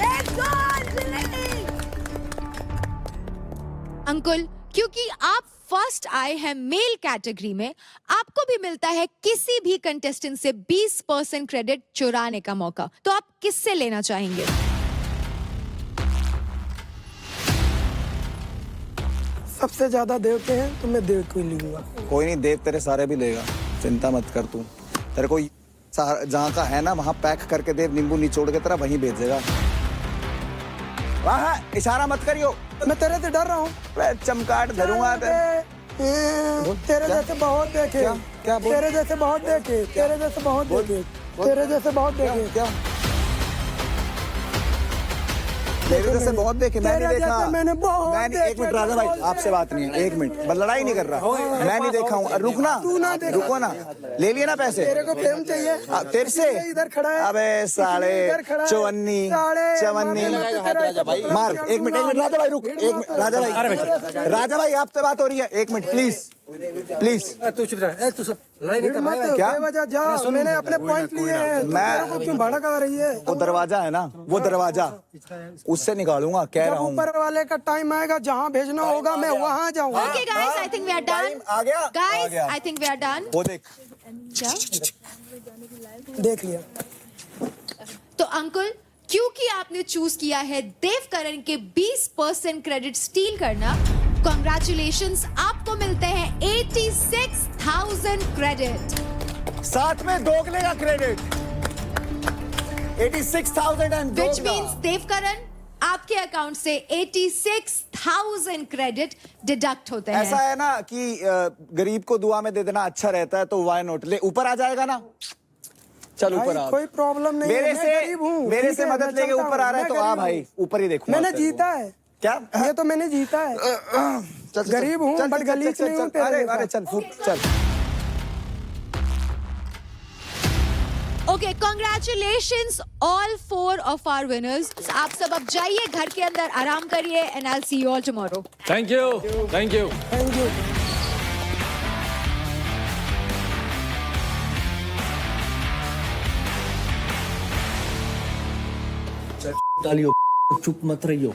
Ankul, क्योंकि आप फर्स्ट आए हैं मेल कैटेगरी में, आपको भी मिलता है किसी भी कंटेस्टेंट से 20% क्रेडिट चुराने का मौका। तो आप किससे लेना चाहेंगे? सबसे ज्यादा देव के हैं तो मैं देव को ही लूंगा। कोई नहीं, देव तेरे सारे भी लेगा, चिंता मत कर तू। तेरे को जहाँ का है ना वहाँ पैक करके देव नींबू निचोड़ के तेरा वहीं भेजेगा। वहाँ इशारा मत करियो, मैं तेरे से डर रहा हूँ। मैं चमकाट धरूंगा। तेरे जैसे बहुत देखे, क्या बोल? तेरे जैसे बहुत देखे, तेरे जैसे बहुत देखे, तेरे जैसे बहुत देखे। क्या तेरे जैसे बहुत देखे, मैंने तेरे देखा। जैसे मैंने बहुत एक मिनट राजा भाई, आपसे बात नहीं है, एक मिनट, बस लड़ाई नहीं कर रहा। मैं नहीं देखा हूँ, रुकना, रुको ना, ले लिए ना पैसे। तेरे को फेम चाहिए? तेरे से इधर खड़ा है। अबे साले इधर खड़ा है। चवन्नी साले, मार। एक मिनट राजा भाई, रुक एक मिनट राजा भाई, राजा भाई आपसे बात हो रही है, एक मिनट प्लीज प्लीज। तू चुप रह, तू क्या बेवजह जा, मैंने अपने पॉइंट लिए हैं, तेरे को क्यों भड़क आ रही है? वो दरवाजा है ना, वो दरवाजा, उससे निकालूंगा, कह रहा हूँ। ऊपर वाले का टाइम आएगा, जहाँ भेजना होगा मैं वहाँ जाऊँगा। Okay guys, I think we are done. आ गया? आ Guys, गया। I think we are done. वो देख, क्या? देख लिया। तो अंकुल, क्योंकि आपने चूज किया है देवकरण के 20% क्रेडिट स्टील करना, कॉन्ग्रेचुलेशंस, आपको मिलते हैं 86,000 क्रेडिट, साथ में दोगले का credit 86,000 and which means Devkaran आपके अकाउंट से 86,000 क्रेडिट डिडक्ट होते हैं। ऐसा है ना कि गरीब को दुआ में दे देना अच्छा रहता है, तो वाई नोट ले, ऊपर आ जाएगा ना, चल ऊपर आ। कोई प्रॉब्लम नहीं है, मैं गरीब हूँ, मेरे ठीक से है, मदद मैं लेके चलता ऊपर हूँ, आ रहा है, मैं तो आ गरीब भाई, हूँ। ऊपर ही देखूंगा। मैंने जीता है, क्या? ये तो मैंने जीता है। गरीब हूँ, बट गलीच नहीं हूँ तेरे अरे जैसा। अरे चल फूट चल। Okay, congratulations all 4 of our winners. आप सब अब जाइए घर के अंदर, आराम करिए, and I will see you all tomorrow. Thank you, thank you. Thank you. डालियो, चुप मत रहियो,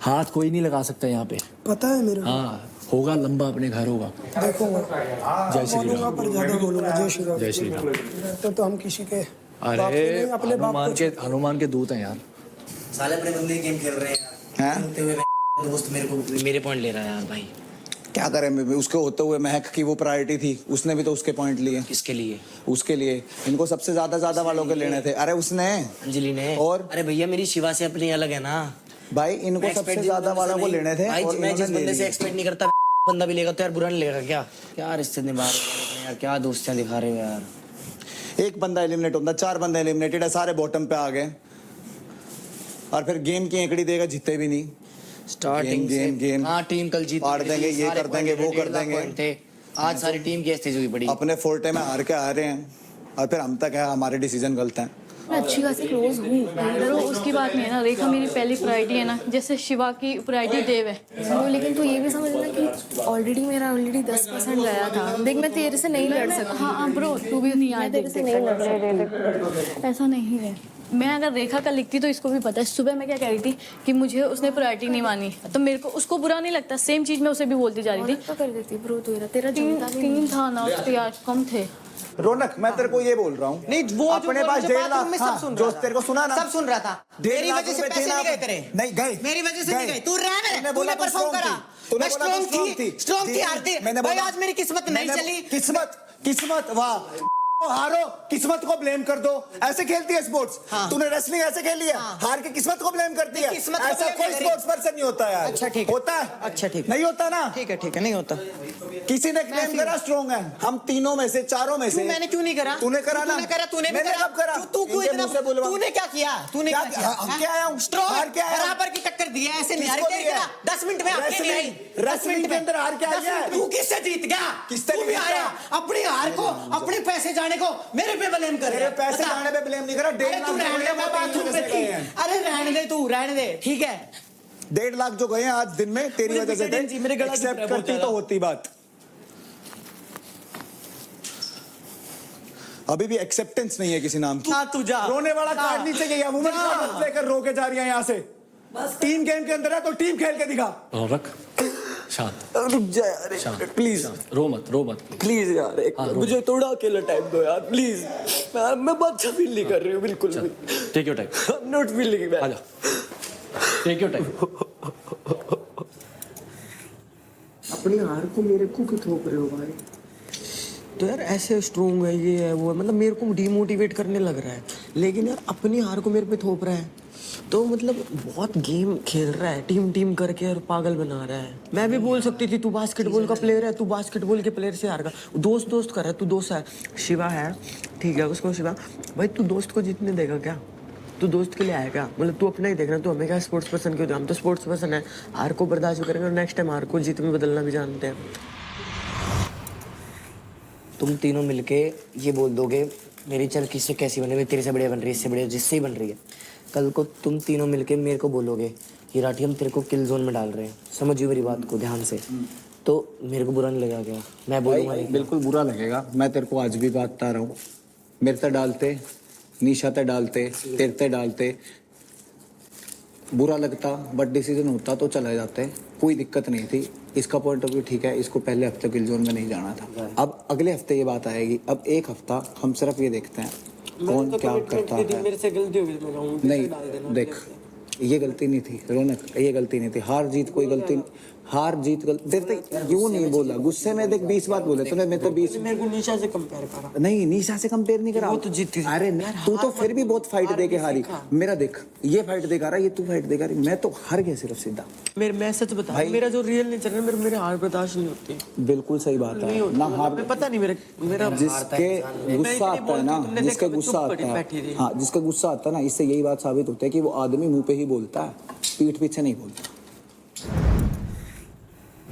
हाथ कोई नहीं लगा सकता यहाँ पे। पता है मेरे को, हाँ होगा, लंबा अपने घर होगा। देखूंगा, जय श्री बोलूंगा राम। पर ज्यादा बोलूंगा। जय श्री राम। जय श्री राम। तो हम किसी के बाप अरे के नहीं, अपने बाप हनुमान के दूत हैं यार। साले अपने बंदे गेम खेल रहे हैं होते हुए, दोस्त मेरे पॉइंट ले रहा है यार भाई। क्या करें, उसके होते हुए महक की वो प्रायोरिटी थी, उसने भी तो उसके पॉइंट लिए। किसके लिए? उसके लिए, इनको सबसे ज्यादा वालों के लेने थे। अरे उसने, अंजलि ने। और अरे भैया मेरी शिवा से अपनी अलग है ना भाई, इनको सबसे ज्यादा वालों को लेने थे, भाई। और मैं जिस इन्होंने ले बंदे से लिए। एक्सपेक्ट नहीं करता बंदा भी लेगा तो यार बुरा नहीं लगेगा क्या? क्या रिश्ते निभा रहे हो यार, क्या दोस्तियां दिखा रहे हो यार। एक बंदा एलिमिनेट होता, 4 बंदे एलिमिनेटेड है, सारे बॉटम पे आ गए, और फिर गेम की एकड़ी देगा, जीते भी नहीं। स्टार्टिंग गेम हाँ टीम कल जीत हार देंगे, ये कर देंगे, वो कर देंगे। आज सारी टीम की स्थिति हुई बड़ी। अपने फोर्टे में हार के आ रहे हैं, और फिर हम तक है हमारे डिसीजन गलत हैं। मैं अच्छी खासी क्लोज हूँ, चलो उसकी बात नहीं है ना। रेखा मेरी पहली प्रायोरिटी है ना, जैसे शिवा की प्रायोरिटी देव है। ब्रो लेकिन तू ये भी समझना कि ऑलरेडी 10% गया था। देख मैं तेरे से नहीं लड़ सकती। हाँ ब्रो, तू भी नहीं आए, तेरे से नहीं लड़ सकती। ऐसा नहीं है। मैं अगर रेखा का लिखती तो इसको भी पता है। सुबह मैं क्या कह रही थी कि मुझे उसने प्रायोरिटी नहीं मानी, तो मेरे को उसको बुरा नहीं लगता। सेम चीज मैं उसे भी बोलती जा रही थी। तो कर देती ब्रो, तेरा तीन था ना उसके यार, कम थे। रौनक, मैं तेरे को ये बोल रहा हूँ, नहीं वो अपने पास 1.5 लाख, हाँ, जो तेरे को सुना ना, सब सुन रहा था। मेरी वजह से पैसे नहीं गए तेरे। नहीं गए, मेरी वजह से नहीं गए। तू रहा तूने परफॉर्म करा। मैं स्ट्रॉन्ग थी, स्ट्रॉन्ग थी। हारती भाई, आज मेरी किस्मत नहीं चली। किस्मत वाह। हारो किस्मत को ब्लेम कर दो, ऐसे खेलती है स्पोर्ट्स। तूने रेसलिंग ऐसे खेली है, हार के किस्मत को ब्लेम करती है। ऐसा कोई स्पोर्ट्स पर्सन नहीं होता यार। अच्छा ठीक होता है, अच्छा ठीक नहीं होता ना। ठीक है नहीं होता। किसी ने क्लेम करा स्ट्रॉन्ग है, हम तीनों में से, चारों में से। मैंने क्यों नहीं करा? तूने करा ना। तूने मैंने कब करा? तू क्यों इनके इतना मुंह से बुलवा। तूने क्या किया? तूने क्या किया? क्या आया हूं? हार क्या आया? बराबर की टक्कर दी है, ऐसे नहीं किसको हारे। दिया? 10 मिनट में आपके नहीं आई। 10 मिनट के अंदर हार क्या आई है? तू किससे जीत गया? किससे तू भी जीत आया गया? अपनी हार को, अपने पैसे जाने को मेरे पे ब्लेम कर। मेरे पैसे जाने पे ब्लेम नहीं करा। अरे तू रहने दे, मैं बाथरूम में थी। अरे रहने दे, तू रहने दे, ठीक है। 1.5 लाख जो गए हैं आज दिन में तेरी वजह से थे। एक्सेप्ट करती तो होती बात। अभी भी एक्सेप्टेंस नहीं है किसी नाम की। तू जा। रोने वाला कार्ड नहीं चाहिए। या वुमेन कार्ड लेकर रो के जा रही है यहाँ से। टीम गेम के अंदर है तो टीम खेल के दिखा। रख शांत, रुक जा यार, प्लीज रो मत प्लीज यार, मुझे थोड़ा अकेला टाइम दो यार, प्लीज। मैं अच्छा फील नहीं कर रही हूँ बिल्कुल भी। Take your time, not feeling bad. आजा, टेक योर टाइम। अपनी हार को मेरे को क्यों थोप रहे हो भाई? तो यार ऐसे स्ट्रोंग है, ये है वो है, मतलब मेरे को डिमोटिवेट करने लग रहा है। लेकिन यार अपनी हार को मेरे पे थोप रहा है, तो मतलब बहुत गेम खेल रहा है, टीम करके और पागल बना रहा है। मैं भी बोल सकती थी तू बास्केटबॉल का प्लेयर है, तू बास्केटबॉल के प्लेयर से हार गया। दोस्त कर रहा है, तू दोस्त है। शिवा है, ठीक है, उसको शिवा भाई, तू दोस्त को जीतने देगा क्या? तू दोस्त के लिए आया क्या? मतलब तू अपना ही देख रहा है, तू हमें क्या स्पोर्ट्स पर्सन क्यों? हम तो स्पोर्ट्स पर्सन है, हार को बर्दाश्त भी करेंगे और नेक्स्ट टाइम हार को जीत में बदलना भी जानते हैं। तुम तीनों मिलके ये बोल दोगे मेरी चल किससे कैसी बने, तेरे से बढ़िया बन रही है, इससे बढ़िया, जिससे ही बन रही है। कल को तुम तीनों मिलके मेरे को बोलोगे कि राठी हम तेरे को किल जोन में डाल रहे हैं, समझिए मेरी बात को ध्यान से, तो मेरे को बुरा नहीं लगेगा क्या? मैं बोलूँगा नहीं? बिल्कुल बुरा लगेगा। मैं तेरे को आज भी बता रहा हूँ, मेरे से डालते, निशा ते डालते, तेरे ते डालते, बुरा लगता, बट डिसीजन होता तो चला जाते, कोई दिक्कत नहीं थी। इसका पॉइंट ऑफ व्यू ठीक है, इसको पहले हफ्ते किल जोन में नहीं जाना था। अब अगले हफ्ते ये बात आएगी। अब एक हफ्ता हम सिर्फ ये देखते हैं कौन क्या करता है। मेरे से गलती हो गई, नहीं देख, ये गलती नहीं थी रौनक, ये गलती नहीं थी। हार जीत कोई गलती, हार जीत गलती यूं नहीं बोला, गुस्से में देख 20 बात बोले तूने। मैं तो 20 मेरे को निशा से कंपेयर करा। नहीं, निशा से कंपेयर नहीं करा, वो तो जीती। अरे तू तो फिर भी बहुत फाइट दे के हारी। मेरा देख, ये फाइट दे रहा, ये तू फाइट दे रही, मैं तो हार गया सिर्फ सीधा। मैं सच बता, मेरा जो रियल नेचर है, मेरे हार बर्दाश्त नहीं होती। बिल्कुल सही बात है ना। हार पता नहीं मेरा जिसके गुस्सा आता है ना, जिसका गुस्सा आता है, हाँ, जिसका गुस्सा आता है ना, इससे यही बात साबित होता है कि वो आदमी मुंह पे ही बोलता है, पीठ पीछे नहीं बोलता।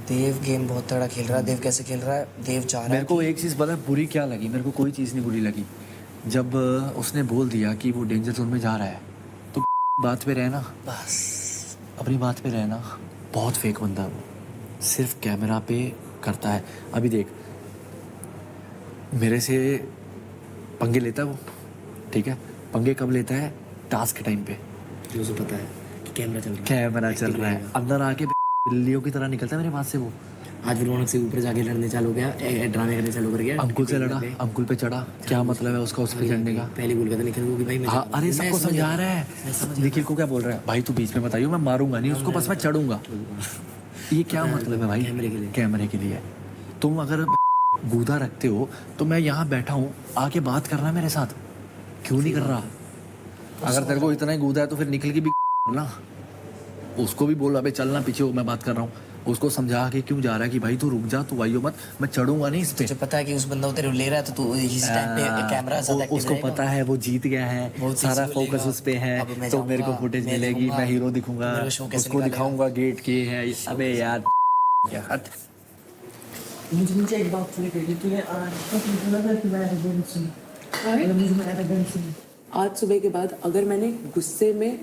देव गेम बहुत तगड़ा खेल रहा है। देव कैसे खेल रहा है? देव चाह रहा है। मेरे को एक चीज़ पता है बुरी क्या लगी, मेरे को कोई चीज़ नहीं बुरी लगी। जब उसने बोल दिया कि वो डेंजर जोन में जा रहा है, तो बात पे रहना, बस अपनी बात पे रहना। बहुत फेक बंदा है वो, सिर्फ कैमरा पे करता है। अभी देख, मेरे से पंगे लेता है वो, ठीक है, पंगे कब लेता है? टास्क के टाइम पे। मुझे पता है कि कैमरा चल रहा है, कैमरा चल रहा है, अंदर आके बिल्लियों की तरह निकलता है मेरे पास से वो। आज भी रौनक से ऊपर जाके लड़ने चालू गया, ड्रामे करने चालू कर गया। अंकुल से लड़ा, अंकुल पे चढ़ा, क्या मतलब है उसका उस पे चढ़ने का? पहले बोल गया था निखिल को कि भाई हाँ, अरे सबको समझा रहा है। निखिल को क्या बोल रहा है? भाई तू बीच में बताइयो, मैं मारूंगा नहीं उसको, बस मैं चढ़ूंगा। ये क्या मतलब है भाई? कैमरे के लिए तुम अगर गूदा रखते हो तो मैं यहाँ बैठा हूँ, आके बात करना मेरे साथ, क्यों नहीं कर रहा? अगर तेरे को इतना ही गूदा है तो फिर निखिल की भी ना, उसको भी बोल, अबे चलना पीछे हो, मैं बात कर रहा हूँ। उसको समझा के क्यों जा रहा है कि भाई तू रुक जा, तू आइयो मत, मैं चढ़ूंगा नहीं इस पे। तुझे पता है कि उस बंदा तेरे ले रहा है, तो तू इस टाइम पे कैमरा साथ एक्टिव उसको रहेगा। पता है वो जीत गया है, सारा फोकस उस पे है, तो मेरे को फुटेज मिलेगी, मैं हीरो दिखूंगा, उसको दिखाऊंगा गेट के है। अबे यार मुझे एक बात तूने आज सुबह के बाद अगर मैंने गुस्से में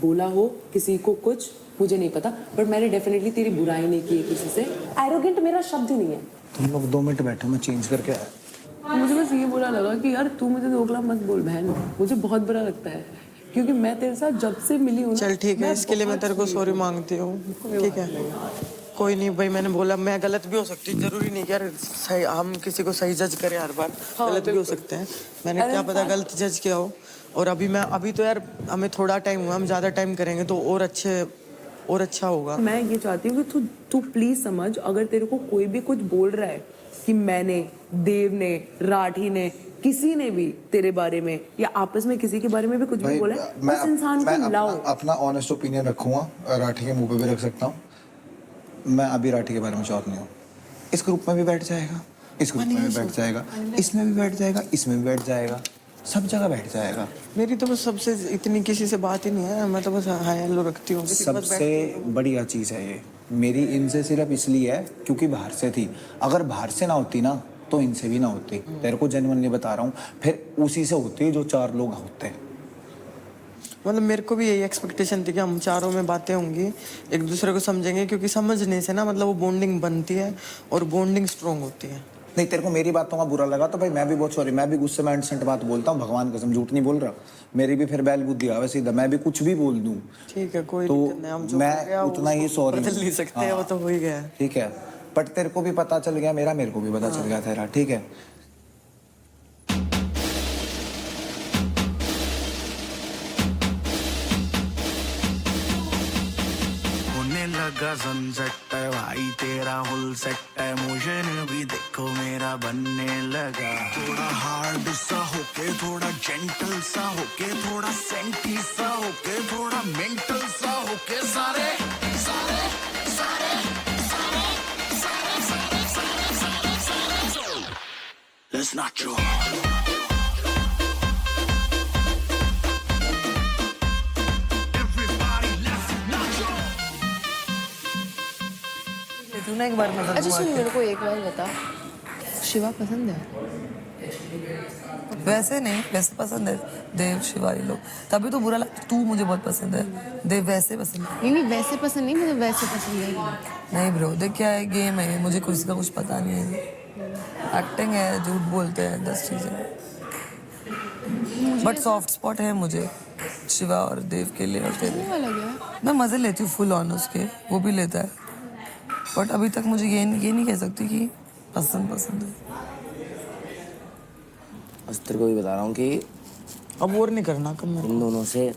बोला हो किसी को कुछ, मुझे नहीं पता, बट मैंने डेफिनेटली तेरी बुराई नहीं की किसी से। एरोगेंट मेरा शब्द ही नहीं है। तुम लोग 2 मिनट बैठो, मैं चेंज करके आया। मुझे बस ये बुरा लगा कि यार तू मुझे दोगला मत बोल बहन, मुझे बहुत बुरा लगता है, क्योंकि मैं तेरे साथ जब से मिली हूँ। चल ठीक है, इसके लिए मैं तेरे को सॉरी मांगती हूँ, ठीक है? कोई नहीं भाई, मैंने बोला, मैं गलत भी हो सकती हूँ, जरूरी नहीं कि यार सही हम किसी को सही जज करें हर बार। गलत भी हो सकते हैं, मैंने क्या पता गलत जज किया हो। और अभी तो यार हमें थोड़ा टाइम हुआ, हम ज़्यादा टाइम करेंगे तो और अच्छा होगा। मैं ये चाहती हूँ कि तू प्लीज समझ, अगर तेरे को कोई भी कुछ बोल रहा है कि मैंने, देव ने, राठी ने किसी ने भी तेरे बारे में या आपस में किसी के बारे में भी कुछ भी बोला है, मैं उस इंसान को लाओ। अपना ऑनेस्ट ओपिनियन रखूंगा, राठी के मुंह पे भी रख सकता हूँ। मैं अभी राठी के बारे में श्योर नहीं हूँ। इस ग्रुप में भी बैठ जाएगा, इस ग्रुप में भी बैठ जाएगा, इसमें भी बैठ जाएगा, इसमें भी बैठ जाएगा, सब जगह बैठ जाएगा। मेरी तो बस सबसे इतनी किसी से बात ही नहीं है, मैं तो बस हाय हेलो रखती हूँ। सबसे बढ़िया चीज़ है ये मेरी इनसे सिर्फ इसलिए है क्योंकि बाहर से थी। अगर बाहर से ना होती ना तो इनसे भी ना होती। तेरे को जेन्युइनली बता रहा हूँ, फिर उसी से होती जो 4 लोग होते हैं। मतलब मेरे को भी यही एक्सपेक्टेशन थी कि हम चारों में बातें होंगी, एक दूसरे को समझेंगे, क्योंकि समझने से ना मतलब वो बॉन्डिंग बनती है और बॉन्डिंग स्ट्रॉन्ग होती है। नहीं, तेरे को मेरी बातों का बुरा लगा तो भाई मैं भी बहुत सॉरी, मैं भी गुस्से में इंस्टेंट बात बोलता हूँ, भगवान कसम झूठ नहीं बोल रहा। मेरी भी फिर बैल बुद्धि आवे सीधा, मैं भी कुछ भी बोल दूँ। ठीक है, कोई तो दिक्कत नहीं, हम जो मैं उतना ही सॉरी बदल नहीं सकते हैं, वो तो हो ही गया है। ठीक है, बट तेरे को भी पता चल गया मेरा, मेरे को भी पता चल गया तेरा। ठीक है, लगा सनसेट है भाई तेरा हुल सेट है, मोशन भी देखो मेरा बनने लगा। थोड़ा हार्ड सा होके, थोड़ा जेंटल सा होके, थोड़ा सेंटी सा होके, थोड़ा मेंटल सा होके, सारे सारे सारे सारे सारे सारे सारे सारे सारे Let's not go. तूने एक बार मजाक अच्छा सुन, मेरे को एक बार बता, शिवा पसंद है? वैसे नहीं, वैसे पसंद है देव शिवा ये लोग, तभी तो बुरा लगा। तू मुझे बहुत पसंद है, देव वैसे पसंद है। नहीं नहीं, वैसे पसंद नहीं, मुझे वैसे पसंद है। नहीं ब्रो, देख क्या है, गेम है, मुझे किसी का कुछ पता नहीं है। एक्टिंग है, झूठ बोलते हैं, 10 चीजें, बट सॉफ्ट स्पॉट है मुझे शिवा और देव के लिए। और तेरे मैं मजे लेती हूँ फुल ऑन उसके, वो भी लेता है, बट अभी तक मुझे ये नहीं कह सकती कि पसंद है। बस तेरे को भी बता रहा हूँ कि अब और नहीं करना कम, इन दोनों से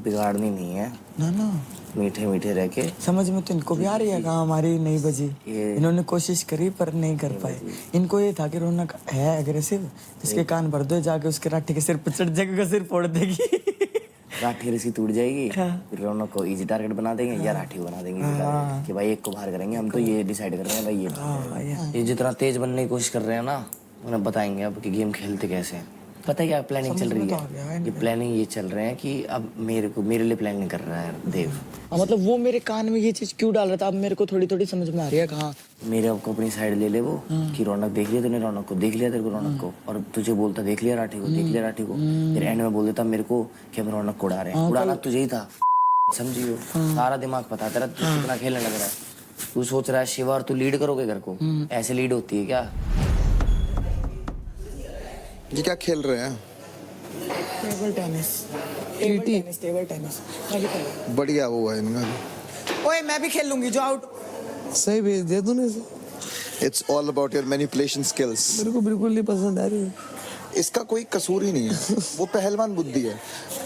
बिगाड़नी नहीं है ना, मीठे मीठे रह के। समझ में तो इनको भी आ रही है कहाँ हमारी नहीं बजी। इन्होंने कोशिश करी पर नहीं कर पाए। इनको ये था कि रौनक है एग्रेसिव, इसके कान भर दो, जाके उसके राठी के सिर पर चढ़ जाएगा, सिर फोड़ देगी। राठी रस्सी टूट जाएगी, फिर रौनक को इजी टारगेट बना देंगे या राठी को बना देंगे easy target, कि भाई एक को बाहर करेंगे हम, तो ये डिसाइड कर रहे हैं भाई ये जितना तेज बनने की कोशिश कर रहे हैं ना, उन्हें बताएंगे अब कि गेम खेलते कैसे हैं। पता है क्या प्लानिंग चल रही है? ये प्लानिंग ये चल रहे हैं कि अब मेरे लिए प्लानिंग कर रहा है देव। मतलब वो मेरे कान में ये चीज क्यों डाल रहा था, अब मेरे को थोड़ी थोड़ी समझ में आ रही है। कहाँ मेरे आपको अपनी साइड ले ले वो, कि रौनक देख लिया तूने, रौनक को देख लिया तेरे को, रौनक को, और तुझे बोलता देख लिया राठी को, देख लिया राठी को, फिर एंड में बोल देता मेरे को कि हम रौनक को उड़ा रहे हैं। उड़ाना तुझे ही था, समझियो, सारा दिमाग पता तेरा, तू कितना खेलने लग रहा है। तू सोच रहा है शिवा और तू लीड करोगे घर को, ऐसे लीड होती है क्या? ये क्या खेल रहे हैं? टेबल टेनिस, टेबल टेनिस बढ़िया वो है इनका। ओए मैं भी खेल लूंगी, जो आउट सही भेज दिया तूने इसे। It's all about your manipulation skills. मेरे को बिल्कुल नहीं पसंद आ रही है। इसका कोई कसूर ही नहीं है, वो पहलवान बुद्धि है।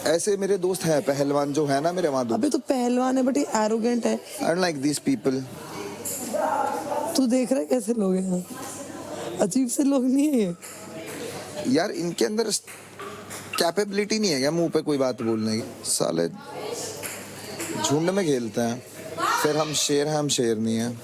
ऐसे मेरे दोस्त हैं पहलवान जो है ना मेरे वहाँ। अबे तो पहलवान है बट ये एरोगेंट है। I don't like these people. तू देख रहा है कैसे लोग हैं, अजीब से लोग नहीं है ये। यार इनके अंदर कैपेबिलिटी नहीं है क्या मुंह पे कोई बात बोलने की? साले झुंड में खेलते हैं, फिर हम शेर हैं, हम शेर नहीं हैं।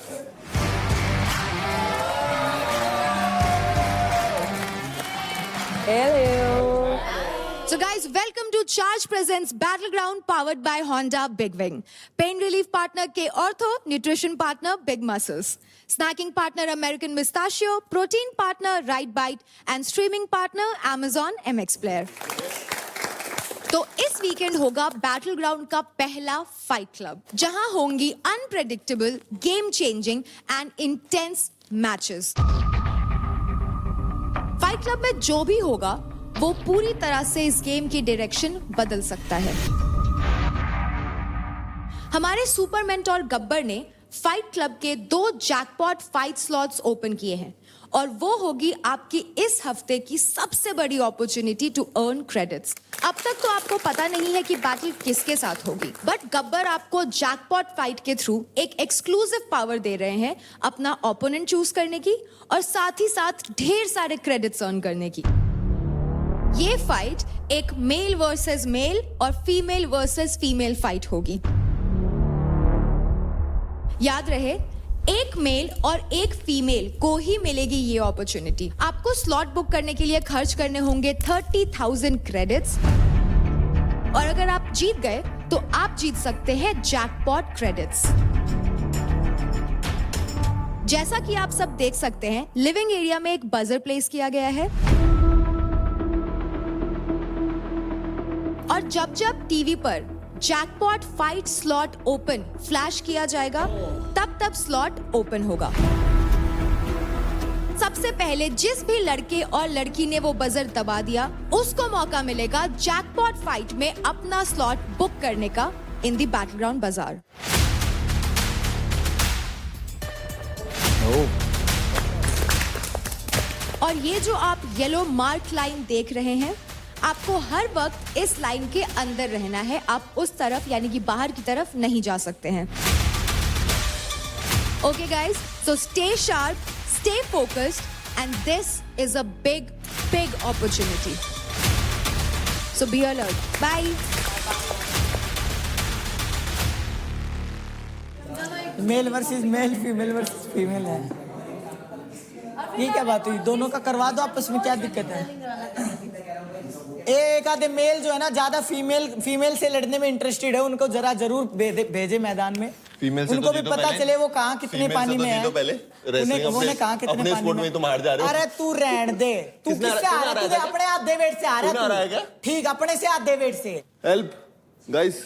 So guys, welcome to Charge Presents Battleground powered by Honda Big Wing. Pain relief partner K Ortho, nutrition partner Big Muscles, snacking partner American Mustachio, protein partner Right Bite and streaming partner Amazon MX Player. तो इस weekend होगा Battleground का पहला fight club, जहां होंगी unpredictable, game changing and intense matches. Fight club में जो भी होगा वो पूरी तरह से इस गेम की डायरेक्शन बदल सकता है। हमारे सुपर मेंटोर गब्बर ने फाइट क्लब के 2 जैकपॉट फाइट स्लॉट्स ओपन किए हैं, और वो होगी आपकी इस हफ्ते की सबसे बड़ी अपॉर्चुनिटी टू अर्न क्रेडिट्स। अब तक तो आपको पता नहीं है कि बैटल किसके साथ होगी, बट गब्बर आपको जैकपॉट फाइट के थ्रू एक एक्सक्लूसिव पावर दे रहे हैं अपना ओपोनेंट चूज करने की, और साथ ही साथ ढेर सारे क्रेडिट्स अर्न करने की। ये फाइट एक मेल वर्सेस मेल और फीमेल वर्सेस फीमेल फाइट होगी। याद रहे, एक मेल और एक फीमेल को ही मिलेगी ये अपॉर्चुनिटी। आपको स्लॉट बुक करने के लिए खर्च करने होंगे 30,000 क्रेडिट्स, और अगर आप जीत गए तो आप जीत सकते हैं जैकपॉट क्रेडिट्स। जैसा कि आप सब देख सकते हैं, लिविंग एरिया में एक बजर प्लेस किया गया है, और जब जब टीवी पर jackpot fight slot open flash किया जाएगा, तब तब स्लॉट ओपन होगा। सबसे पहले जिस भी लड़के और लड़की ने वो बजर दबा दिया, उसको मौका मिलेगा जैकपॉट फाइट में अपना स्लॉट बुक करने का इन द बैटलग्राउंड बाजार। और ये जो आप येलो मार्क लाइन देख रहे हैं, आपको हर वक्त इस लाइन के अंदर रहना है। आप उस तरफ यानी कि बाहर की तरफ नहीं जा सकते हैं। Okay guys, so stay sharp, stay focused, and this is a big opportunity. So be alert. Bye. Male versus male, female versus female है। ये क्या बात हुई? दोनों का करवा दो आपस में, क्या दिक्कत है? एक आधे मेल जो है ना ज्यादा फीमेल से लड़ने में इंटरेस्टेड है, उनको जरा जरूर भेजे मैदान में। फीमेल से उनको तो भी पता चले वो कहाँ कितने पानी में है। उन्हें कहाँ कितने पानी में। तुम हार जा रहे हो। अरे तू रहने दे, तू किससे आ रहा है? तू अपने आधे वेट से आ रहा है। ठीक, अपने से आधे वेट से। हेल्प गाइस,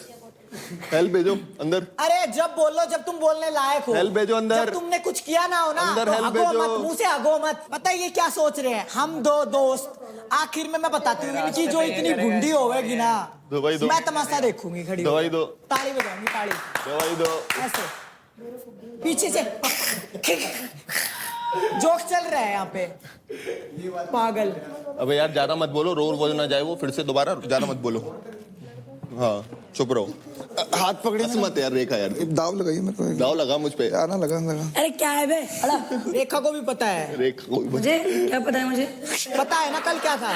हेल्प भेजो अंदर। अरे जब बोलो, जब तुम बोलने लायक हो। हेल्प भेजो अंदर। जब तुमने कुछ किया ना हो ना, अंदर तो हेल्प हगो भेजो। मत, मुंह से हगो मत। पता है ये क्या सोच रहे हैं? हम दो दोस्त, आखिर में मैं बताती हूँ, इनकी जो इतनी गुंडी होगी ना, दवाई दो। मैं तमाशा देखूंगी खड़ी। दवाई दो। ताली बजाऊंगी, ताली। दवाई दो। ऐसे पीछे से जोक चल रहा है यहाँ पे। पागल। अबे यार ज्यादा मत बोलो, रोल बोल ना जाए वो फिर से दोबारा। ज्यादा मत बोलो। हाँ चुप रहो। हाथ पकड़े मत यार रेखा यार। दाव लगाइए मेरे को। दाव लगा मुझ पे। आना लगा। अरे क्या है बे? रेखा को भी पता है। रेखा को भी मुझे क्या पता है? मुझे पता है ना कल क्या था।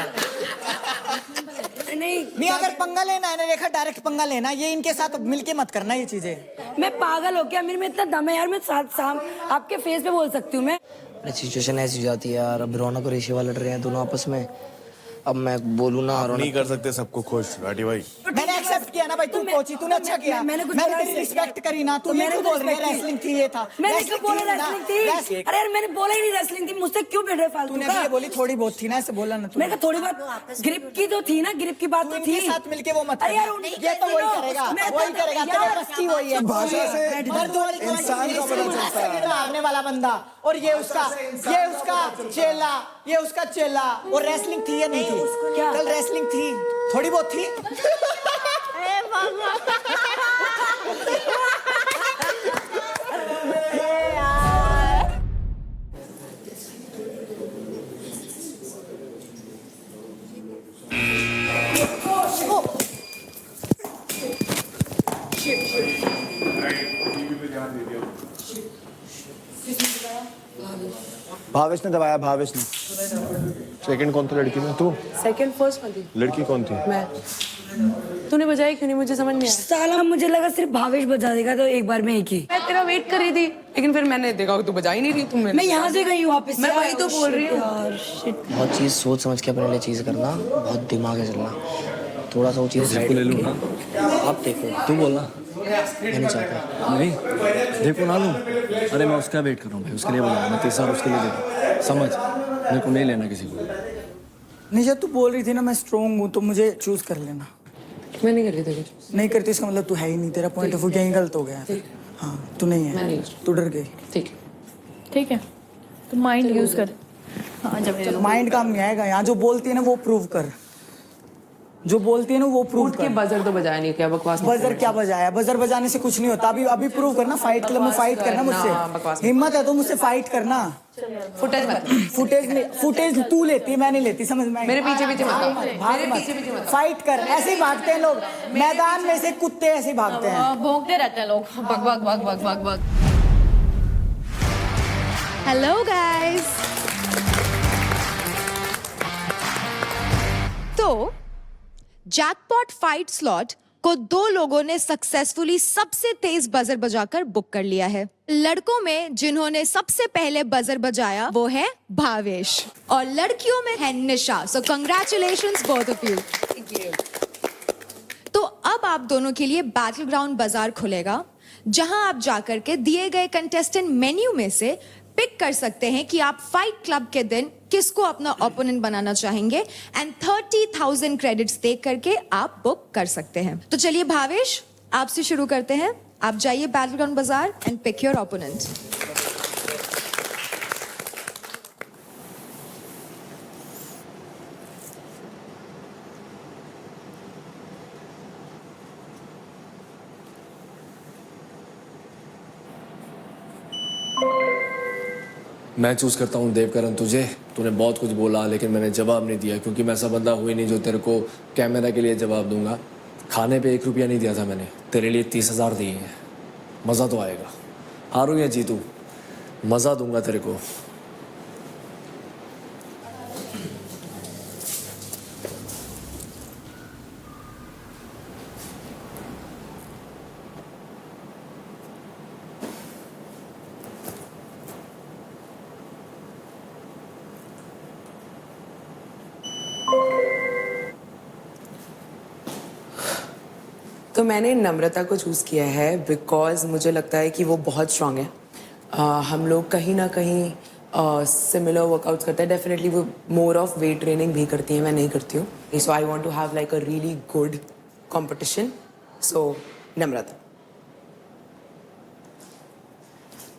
नहीं अगर पंगा लेना है ना रेखा, डायरेक्ट पंगा लेना। ये इनके साथ मिलके मत करना ये चीजें। मैं पागल हो क्या? मेरे में इतना दम है यार, मैं साथ आपके फेस पे बोल सकती हूँ मैं। सिचुएशन ऐसी हो जाती है यार, अब रौनक और ऋषिवा लड़ रहे हैं दोनों आपस में। अब मैं बोलूँ ना, नहीं कर सकते सबको खुश राठी भाई। मैंने एक्सेप्ट किया ना भाई, तुम कोची, तूने अच्छा किया। मैंने तेरी रिस्पेक्ट करी ना। तू मेरे को बोल रही है रेसलिंग थी, ये था। मैंने क्यों बोला रेसलिंग थी? अरे यार मैंने बोला ही नहीं रेसलिंग थी, मुझसे क्यों बैठ रहे फालतू? तूने ये बोली थोड़ी बहुत थी ना, ऐसे बोला ना। मेरे को थोड़ी बहुत ग्रिप की तो थी ना, ग्रिप की बात तो थी। साथ मिलके वो मत। अरे यार ये तो वही करेगा, वही करेगा। तेरे बस की वही है। भाषा से इंसान का पता चलता है। मारने वाला बंदा, और ये उसका चेला, ये उसका चेला। और रेसलिंग थी या नहीं थी? कल रेसलिंग थी, थोड़ी बहुत थी। भावेश ने दबाया, भावेश ने। सेकंड कौन था लड़की में? तू? सेकंड फर्स्ट वाली लड़की कौन थी? मैं। तूने बजाई क्यों नहीं? मुझे समझ नहीं आया। साला मुझे लगा सिर्फ भावेश बजा देगा तो एक बार में एक ही। मैं तेरा वेट कर रही थी, लेकिन फिर मैंने देखा तू बजा ही नहीं रही। तुम मैं यहाँ से गई हूँ वापस। मैं वही तो बोल रही हूँ। बहुत चीज सोच समझ के अपने लिए चीज करना, बहुत दिमाग से चलना। थोड़ा सा वो चीज ले लूँ ना? आप देखो। तू बोलना। मैं नहीं चाहता। नहीं देखो ना लूँ। अरे मैं उसका वेट कर रहा हूँ भाई, उसके लिए बोला। मैं तीसरा उसके लिए देता, समझ। मेरे को नहीं लेना किसी को। निशा तू बोल रही थी ना मैं स्ट्रॉन्ग हूँ, तो मुझे चूज कर लेना। मैं नहीं कर रही थी कुछ। नहीं करती इसका मतलब तू है ही नहीं। तेरा पॉइंट ऑफ व्यू कहीं गलत हो गया। हाँ तू नहीं है, तू डर गई। ठीक है, तो माइंड यूज कर। हाँ जब माइंड काम नहीं आएगा यहाँ। जो बोलती है ना वो प्रूव कर। जो बोलती है ना वो प्रूव कर। बजर तो बजाया नहीं, क्या बकवास। बजर क्या बजाया? बजर बजाने से कुछ नहीं होता। अभी प्रूव करना। फाइट क्लब में फाइट करना मुझसे। हिम्मत है तो मुझसे फाइट करना। फुटेज तू लेती है, मैं नहीं लेती, समझ में? मेरे पीछे पीछे मत फाइट कर। ऐसे ही भागते हैं लोग मैदान में से, कुत्ते ऐसे ही भागते हैं। भौंकते रहते हैं लोग, भग भग भग भग भग भग। हेलो गाइस, तो जैकपॉट फाइट स्लॉट को 2 लोगों ने सक्सेसफुली सबसे तेज बजर बजाकर बुक कर लिया है। लड़कों में जिन्होंने सबसे पहले बजर बजाया वो है भावेश और लड़कियों में है Nisha. So congratulations both of you. तो अब आप दोनों के लिए बैटल ग्राउंड बाजार खुलेगा, जहां आप जाकर के दिए गए कंटेस्टेंट मेन्यू में से पिक कर सकते हैं कि आप फाइट क्लब के दिन किसको अपना ओपोनेंट बनाना चाहेंगे एंड 30,000 क्रेडिट्स दे करके आप बुक कर सकते हैं। तो चलिए भावेश, आपसे शुरू करते हैं। आप जाइए बैटल ग्राउंड बाजार एंड पिक योर ओपोनेंट। मैं चूज करता हूँ देवकरण तुझे। तूने बहुत कुछ बोला लेकिन मैंने जवाब नहीं दिया, क्योंकि मैं ऐसा बंदा हुई नहीं जो तेरे को कैमरा के लिए जवाब दूंगा। खाने पे 1 रुपया नहीं दिया था मैंने, तेरे लिए 30,000 दिए हैं। मज़ा तो आएगा, हारूं या जीतूं मज़ा दूंगा तेरे को। तो मैंने नम्रता को चूज़ किया है बिकॉज मुझे लगता है कि वो बहुत स्ट्रांग है। हम लोग कहीं ना कहीं सिमिलर वर्कआउट्स करते हैं। डेफिनेटली वो मोर ऑफ वेट ट्रेनिंग भी करती है, मैं नहीं करती हूँ। So I want to have like a really good competition. So Namrata.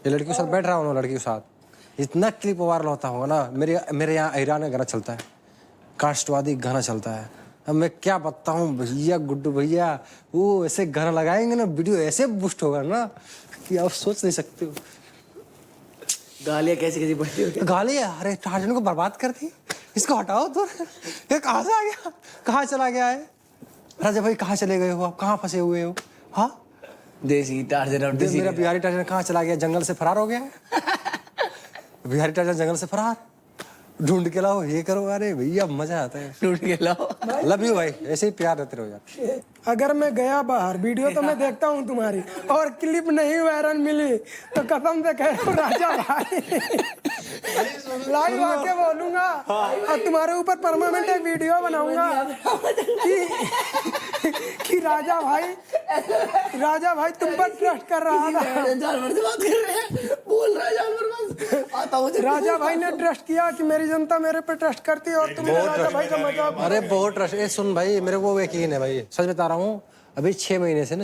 ये लड़की के साथ बैठ रहा हूँ ना, लड़की के साथ इतना क्लिप वायरल होता होगा ना। मेरे यहाँ ईरान का गाना चलता है, कास्टवादी गाना चलता है। अब मैं क्या बताऊं भैया, गुड्डू भैया, वो ऐसे गाना लगाएंगे ना, वीडियो ऐसे बूस्ट होगा ना कि आप सोच नहीं सकते हो। गालियाँ कैसी कैसी बढ़ती हो? गालियाँ, अरे टार्जन को बर्बाद कर दी, इसको हटाओ तो। ये कहाँ से आ गया, कहाँ चला गया है? राजा भाई कहाँ चले गए हो आप, कहाँ फंसे हुए हो? हाँ देसी टार्जन और देसी मेरा बिहारी टार्जन कहाँ चला गया? जंगल से फरार हो गया है। बिहारी टार्जन जंगल से फरार, ढूंढ के लाओ, ये करो। अरे भैया मजा आता है, ढूंढ के लाओ। लव यू भाई, ऐसे ही प्यार रहते रहो यार। अगर मैं गया बाहर, वीडियो तो मैं देखता हूँ तुम्हारी, और क्लिप नहीं वायरल मिली तो कसम से कह रहा हूं राजा भाई लाइव आके बोलूंगा और तुम्हारे ऊपर परमानेंट एक वीडियो बनाऊंगा कि राजा भाई तुम पर ट्रस्ट कर रहा था। जानवर से बात कर रहे हैं, बोल रहा है जानवर बस आता हूँ। राजा भाई ने ट्रस्ट किया कि मेरी जनता मेरे पे ट्रस्ट करती है और तुमने राजा भाई का मजाक। अरे बहुत ट्रस्ट। सुन भाई, मेरे को यकीन है भाई, सच बता रहा हूँ। अभी 6 महीने से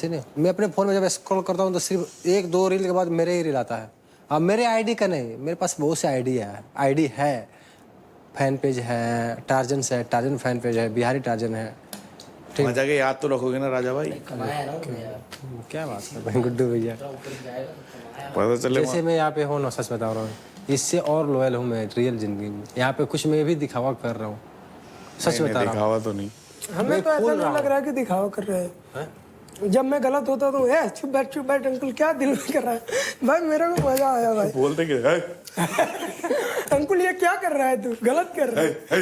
ना मैं अपने फोन में जब स्क्रॉल करता हूँ तो सिर्फ 1-2 रील के बाद मेरे ही रील आता है। अब मेरे आईडी का नहीं, मेरे पास बहुत से आईडी है, फैन पेज है, टार्जन फैन पेज है, बिहारी टार्जन है। मजा के याद तो रखोगे ना राजा भाई? क्या बात है भाई गुड्डू भैया, पता चले जैसे मैं यहाँ पे हूँ ना, सच बता रहा हूँ, इससे और लॉयल हूँ मैं रियल जिंदगी में। यहाँ पे कुछ मैं भी दिखावा कर रहा हूँ, सच बता रहा हूँ। दिखावा तो नहीं, हमें तो ऐसा नहीं लग रहा है कि दिखावा कर रहे हैं। जब मैं गलत होता तो चुप बैठ अंकल, क्या दिल में कर रहा है भाई? मेरे को मजा आया भाई। बोलते क्या अंकुल ये क्या कर रहा है, तू गलत कर रहा है।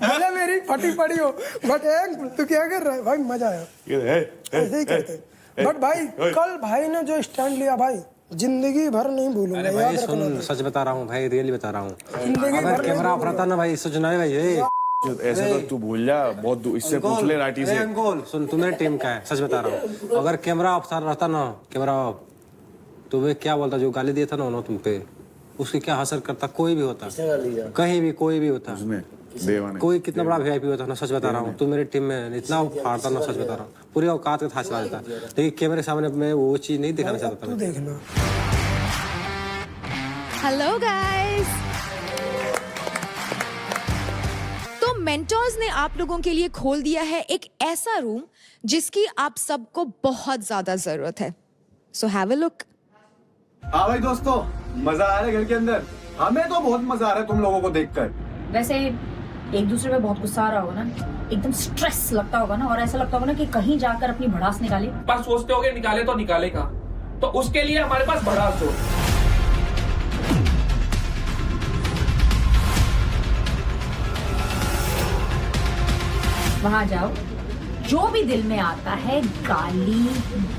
भले मेरी फटी पड़ी हो, बट अंकुल तू क्या कर रहा है भाई? मजा आया, ऐसे ही करते। बट भाई कल भाई ने जो स्टैंड लिया भाई, जिंदगी भर नहीं भूलूंगा। भाई सुन, सच बता रहा हूँ भाई, रियली बता रहा हूँ। अगर कैमरा ऑफ रहता ना भाई, सोचना है भाई ऐसे तो तू भूल जा, बहुत इससे पूछ ले राठी से। अंकुल सुन, तू मेरी टीम का है, सच बता रहा हूँ। अगर कैमरा ऑफ रहता ना, कैमरा ऑफ, तो वे क्या बोलता, जो गाली दिया था ना तुम पे, उसकी क्या असर करता? कोई भी होता, कहीं भी कोई भी होता, कोई कितना बड़ा VIP होता ना, सच बता रहा हूँ। तू मेरी टीम में इतना फाड़ता ना, सच बता रहा हूँ, पूरी औकात के था चला देता। लेकिन कैमरे के सामने मैं वो चीज नहीं दिखाना चाहता था। देखना। हेलो गाइस, तो मेंटोर्स ने आप लोगों के लिए खोल दिया है एक ऐसा रूम जिसकी आप सबको बहुत ज्यादा जरूरत है। So have a look. हाँ भाई दोस्तों, मजा आ रहा है घर के अंदर? हमें तो बहुत मजा आ रहा है तुम लोगों को देखकर। वैसे एक दूसरे पे बहुत गुस्सा आ रहा होगा ना, एकदम स्ट्रेस लगता होगा ना, और ऐसा लगता होगा ना कि कहीं जाकर अपनी भड़ास निकाले। पर सोचते होगे निकाले तो निकाले कहाँ? तो उसके लिए हमारे पास भड़ास हो। वहां जाओ, जो भी दिल में आता है, गाली,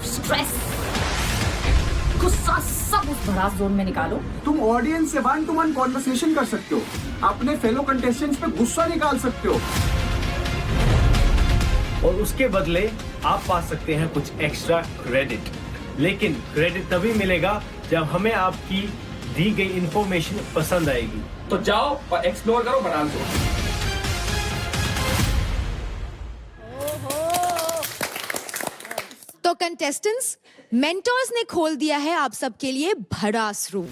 स्ट्रेस, गुस्सा, सब उस भड़ास जोन में निकालो। तुम ऑडियंस से 1-to-1 कॉन्वर्सेशन कर सकते हो, अपने फेलो कंटेस्टेंट्स पे गुस्सा निकाल सकते हो, और उसके बदले आप पा सकते हैं कुछ एक्स्ट्रा क्रेडिट। लेकिन क्रेडिट तभी मिलेगा जब हमें आपकी दी गई इंफॉर्मेशन पसंद आएगी। तो जाओ और एक्सप्लोर करो, बना दो। तो कंटेस्टेंट्स, मेंटर्स ने खोल दिया है आप सबके लिए भड़ास room.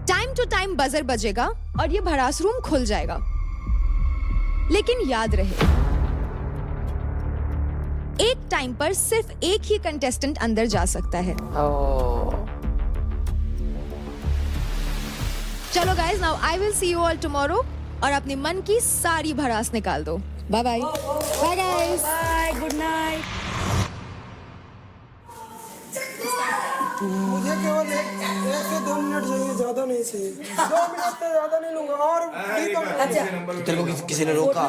Time to time buzzer बजेगा और ये भड़ास रूम खुल जाएगा। लेकिन याद रहे, एक टाइम पर सिर्फ एक ही कंटेस्टेंट अंदर जा सकता है। चलो guys, now I will see you all tomorrow और अपने मन की सारी भड़ास निकाल दो। Bye bye. Bye guys. Bye, good night. मुझे केवल 1 से 2 मिनट चाहिए, ज्यादा नहीं चाहिए। 2 मिनट से ज्यादा नहीं लूंगा। और तो तेरे को किसी ने रोका?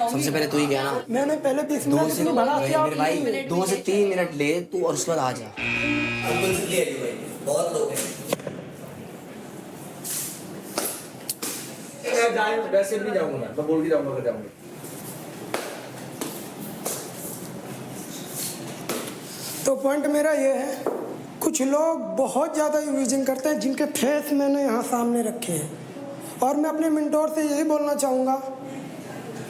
सबसे पहले तू ही गया ना। मैंने पहले 20 मिनट मेरे भाई 2 से 3 मिनट ले तू और उसके बाद आ जा। बहुत लोग हैं। वैसे भी जाऊंगा, मैं बोल के जाऊंगा अगर जाऊंगा। तो पॉइंट मेरा ये है, कुछ लोग बहुत ज़्यादा यूजिंग करते हैं जिनके फेस मैंने यहाँ सामने रखे हैं। और मैं अपने मेंटोर से यही बोलना चाहूँगा,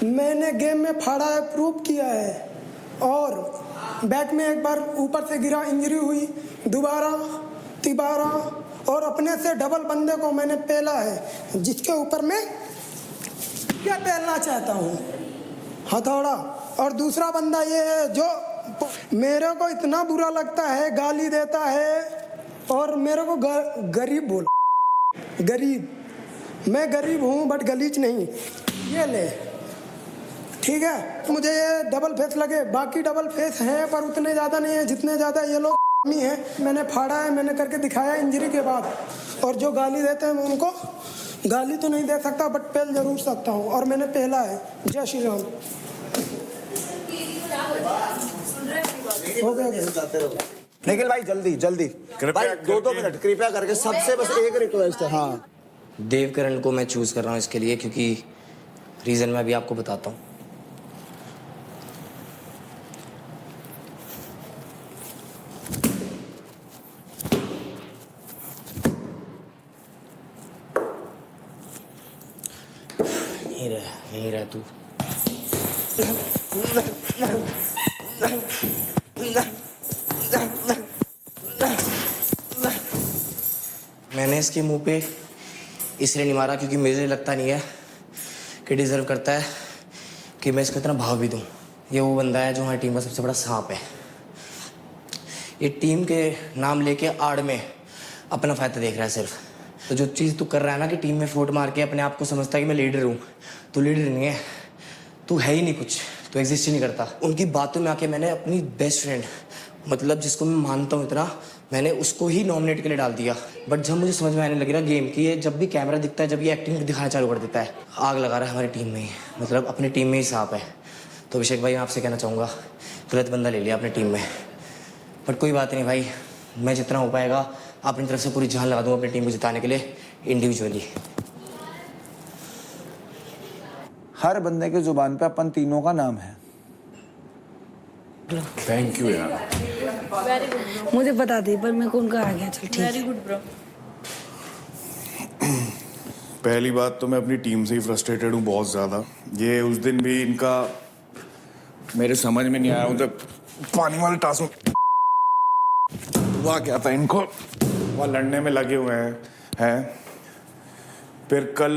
मैंने गेम में फाड़ा है, प्रूव किया है। और बैक में एक बार ऊपर से गिरा, इंजरी हुई, दोबारा तिबारा, और अपने से डबल बंदे को मैंने पेला है, जिसके ऊपर मैं क्या पेलना चाहता हूँ, हथौड़ा। और दूसरा बंदा ये है जो मेरे को इतना बुरा लगता है, गाली देता है और मेरे को गरीब बोला। गरीब, मैं गरीब हूँ बट गलीच नहीं। ये ले, ठीक है। मुझे ये डबल फेस लगे, बाकी डबल फेस हैं पर उतने ज़्यादा नहीं है जितने ज़्यादा ये लोग हैं। मैंने फाड़ा है, मैंने करके दिखाया इंजरी के बाद। और जो गाली देते हैं मैं उनको गाली तो नहीं दे सकता बट पेल जरूर सकता हूँ, और मैंने पहला है। जय श्री राम। निखिल भाई जल्दी जल्दी भाई, 2 मिनट कृपया करके, सबसे बस एक रिक्वेस्ट है। हाँ, देवकरण को मैं चूज कर रहा हूँ इसके लिए, क्योंकि रीजन मैं अभी आपको बताता हूँ। यहीं रह तू। मैंने इसके मुंह पे इसलिए नहीं मारा क्योंकि मुझे लगता नहीं है कि डिजर्व करता है कि मैं इसको इतना भाव भी दूं। ये वो बंदा है जो हमारी टीम का सबसे बड़ा सांप है। ये टीम के नाम लेके आड़ में अपना फायदा देख रहा है सिर्फ। तो जो चीज़ तू कर रहा है ना कि टीम में फोट मार के अपने आप को समझता है कि मैं लीडर हूँ, तू लीडर नहीं है, तू है ही नहीं कुछ, तू एग्जिस्ट ही नहीं करता। उनकी बातों में आके मैंने अपनी बेस्ट फ्रेंड, मतलब जिसको मैं मानता हूँ इतना, मैंने उसको ही नॉमिनेट के लिए डाल दिया। बट जब मुझे समझ में आने लगी ना गेम की, ये जब भी कैमरा दिखता है, जब ये एक्टिंग दिखाना चालू कर देता है, आग लगा रहा है हमारी टीम में ही, मतलब अपनी टीम में ही सांप है। तो अभिषेक भाई मैं आपसे कहना चाहूँगा, गलत बंदा ले लिया अपनी टीम में। बट कोई बात नहीं भाई, मैं जितना हो पाएगा अपनी तरफ से पूरी जान लगा दूंगा अपनी टीम को जिताने के लिए इंडिविजुअली। हर बंदे के जुबान पे अपन तीनों का नाम है। थैंक यू यार। Very good. मुझे बता दी पर मेरे को उनका आ गया। चल ठीक है। Very good bro. पहली बात तो मैं अपनी टीम से ही फ्रस्ट्रेटेड हूँ बहुत ज़्यादा। ये उस दिन भी इनका मेरे समझ में नहीं आया, मतलब पानी वाले टास्क में हुआ क्या था, इनको वहाँ लड़ने में लगे हुए हैं। फिर कल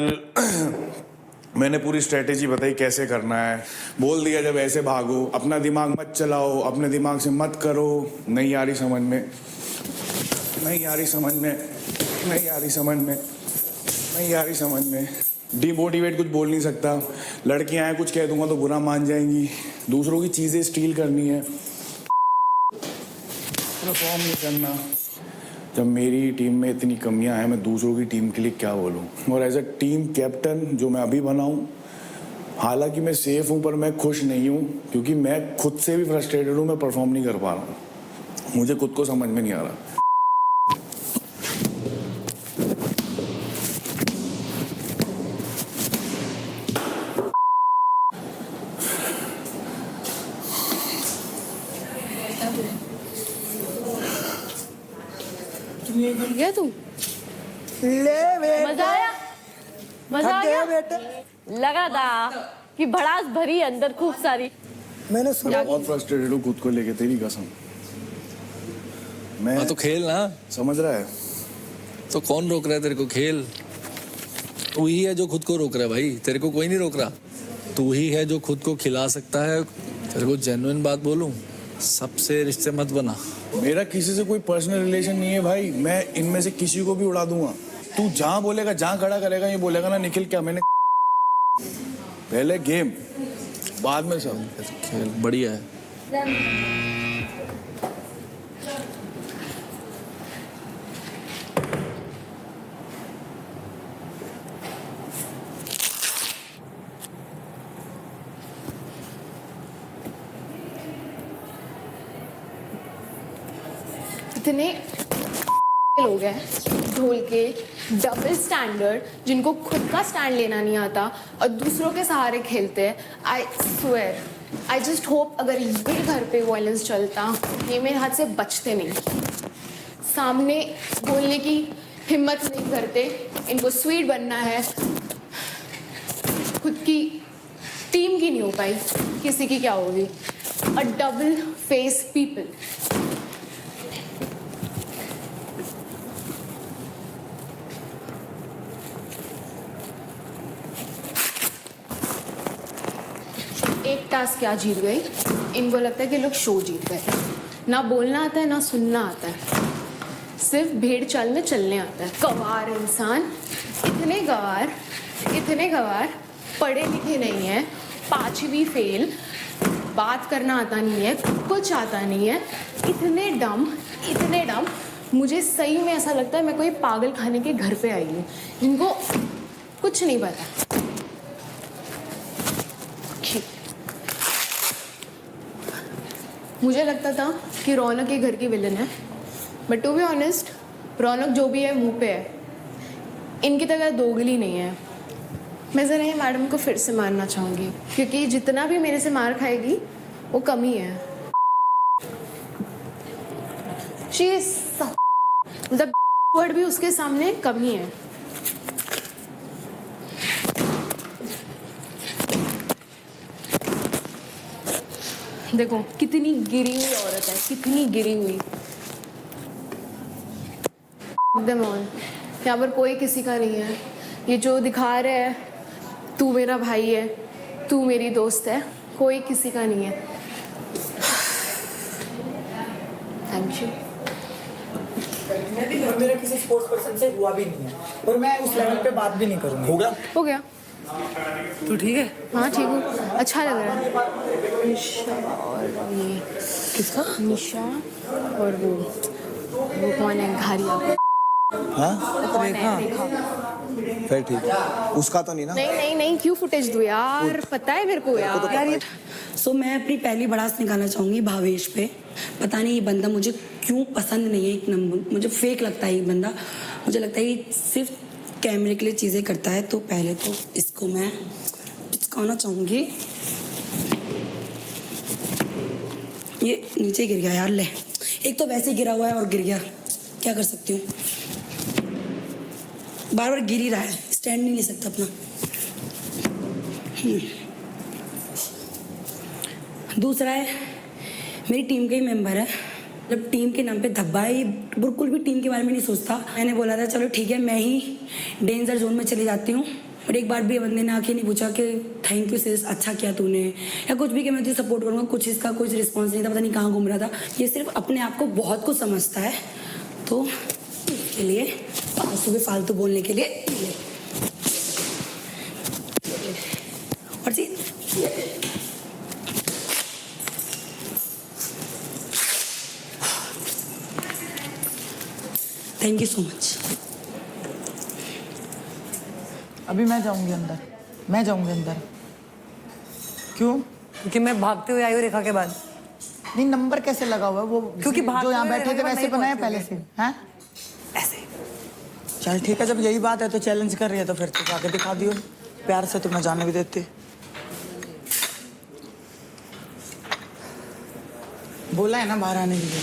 मैंने पूरी स्ट्रेटेजी बताई कैसे करना है, बोल दिया जब ऐसे भागो, अपना दिमाग मत चलाओ, अपने दिमाग से मत करो। नहीं आ रही समझ में, नहीं आ रही समझ में, नहीं आ रही समझ में, नहीं आ रही समझ में। डिमोटिवेट कुछ बोल नहीं सकता, लड़कियां हैं कुछ कह दूंगा तो बुरा मान जाएंगी, दूसरों की चीज़ें स्टील करनी है, परफॉर्म नहीं करना। जब मेरी टीम में इतनी कमियां हैं, मैं दूसरों की टीम के लिए क्या बोलूं। और एज अ टीम कैप्टन जो मैं अभी बना हूं, हालांकि मैं सेफ हूं पर मैं खुश नहीं हूं क्योंकि मैं खुद से भी फ्रस्ट्रेटेड हूं, मैं परफॉर्म नहीं कर पा रहा हूं, मुझे खुद को समझ में नहीं आ रहा। भूल गया तू? ले बेटा मजा आया? मजा आ थक गया गया? बेटा। लगा था कि भड़ास भरी अंदर खूब सारी। मैंने सुना बहुत फ्रस्ट्रेटेड हूं खुद को लेके, तेरी कसम। मैं तो खेल ना, समझ रहा है? तो कौन रोक रहा है तेरे को? खेल। तू ही है जो खुद को रोक रहा है भाई, तेरे को कोई नहीं रोक रहा। तू ही है जो खुद को खिला सकता है। तेरे को जेन्युइन बात बोलूं, सबसे रिश्ते मत बना। मेरा किसी से कोई पर्सनल रिलेशन नहीं है भाई, मैं इनमें से किसी को भी उड़ा दूंगा। तू जहां बोलेगा, जहां खड़ा करेगा, ये बोलेगा ना निखिल क्या मैंने पहले गेम बाद में सब खेल। बढ़िया है। इतने लोग हैं ढोल के डबल स्टैंडर्ड, जिनको खुद का स्टैंड लेना नहीं आता और दूसरों के सहारे खेलते हैं। I swear, I just hope अगर ये घर पे वायलेंस चलता, ये मेरे हाथ से बचते नहीं। सामने बोलने की हिम्मत नहीं करते, इनको स्वीट बनना है, खुद की टीम की नहीं हो पाई, किसी की क्या होगी? अ डबल फेस पीपल। एक टास्क क्या जीत गई, इनको लगता है कि लोग शो जीत गए। ना बोलना आता है ना सुनना आता है, सिर्फ भेड़ चाल में चलने आता है। गवार इंसान, इतने गवार पढ़े लिखे नहीं है, 5वीं फेल, बात करना आता नहीं है, कुछ आता नहीं है, इतने डम। मुझे सही में ऐसा लगता है मैं कोई पागल खाने के घर पे आई हूँ, जिनको कुछ नहीं पता। मुझे लगता था कि रौनक ये घर की विलन है, बट टू बी ऑनेस्ट रौनक जो भी है मुंह पे है, इनकी तरह दोगली नहीं है। मैं ज़रा ये मैडम को फिर से मारना चाहूँगी, क्योंकि जितना भी मेरे से मार खाएगी वो कम ही है। मतलब वर्ड भी उसके सामने कम ही है। देखो कितनी गिरी हुई औरत है, कितनी गिरी हुई। एकदम ऑन, यहाँ पर कोई किसी का नहीं है। ये जो दिखा रहे हैं तू मेरा भाई है, तू मेरी दोस्त है, कोई किसी का नहीं है। Thank you. मेरा किसी स्पोर्ट्स पर्सन से हुआ भी नहीं है और मैं उस लेवल पे बात भी नहीं करूँगा। हो गया। तू ठीक है? हाँ ठीक हूँ, अच्छा लग रहा है। निशा और ये किसका? निशा और वो कौन है? घारिया। हाँ कौन है? रेखा। फिर ठीक है, उसका तो नहीं ना? नहीं, क्यों फुटेज दूँ यार, पता है मेरे को यार। सो मैं अपनी पहली भड़ास निकालना चाहूँगी भावेश पे। पता नहीं ये बंदा मुझे क्यों पसंद नहीं है, एक नंबर मुझे फेक लगता है ये बंदा। मुझे लगता है ये सिर्फ कैमरे के लिए चीज़ें करता है। तो पहले तो इसको मैं पिचकाना चाहूँगी। ये नीचे गिर गया यार, ले एक तो वैसे ही गिरा हुआ है और गिर गया, क्या कर सकती हूँ। बार बार गिर ही रहा है, स्टैंड नहीं ले सकता अपना। दूसरा है मेरी टीम का ही मेंबर है, जब टीम के नाम पे धब्बा है, ये बिल्कुल भी टीम के बारे में नहीं सोचता। मैंने बोला था चलो ठीक है मैं ही डेंजर जोन में चली जाती हूँ, और एक बार भी बंदे ने आके नहीं पूछा कि थैंक यू सिस, अच्छा किया तूने, या कुछ भी कि मैं तुझे सपोर्ट करूँगा। कुछ इसका कुछ रिस्पॉन्स नहीं था, पता नहीं कहाँ घूम रहा था। ये सिर्फ अपने आप को बहुत कुछ समझता है, तो इसके लिए फालतू बोलने के लिए और जी थैंक यू सो मच। अभी मैं जाऊंगी अंदर, मैं जाऊंगी अंदर। क्यों? क्योंकि मैं भागते हुए आई हूँ रेखा के बाद। नहीं, नंबर कैसे लगा हुआ है वो? क्योंकि जो यहाँ बैठे थे वैसे बनाया पहले से, हैं? ऐसे। चल ठीक है, जब यही बात है तो चैलेंज कर रही है तो फिर तो जाके दिखा दियो प्यार से, तो मैं जाने भी देती। बोला है ना बाहर आने के लिए।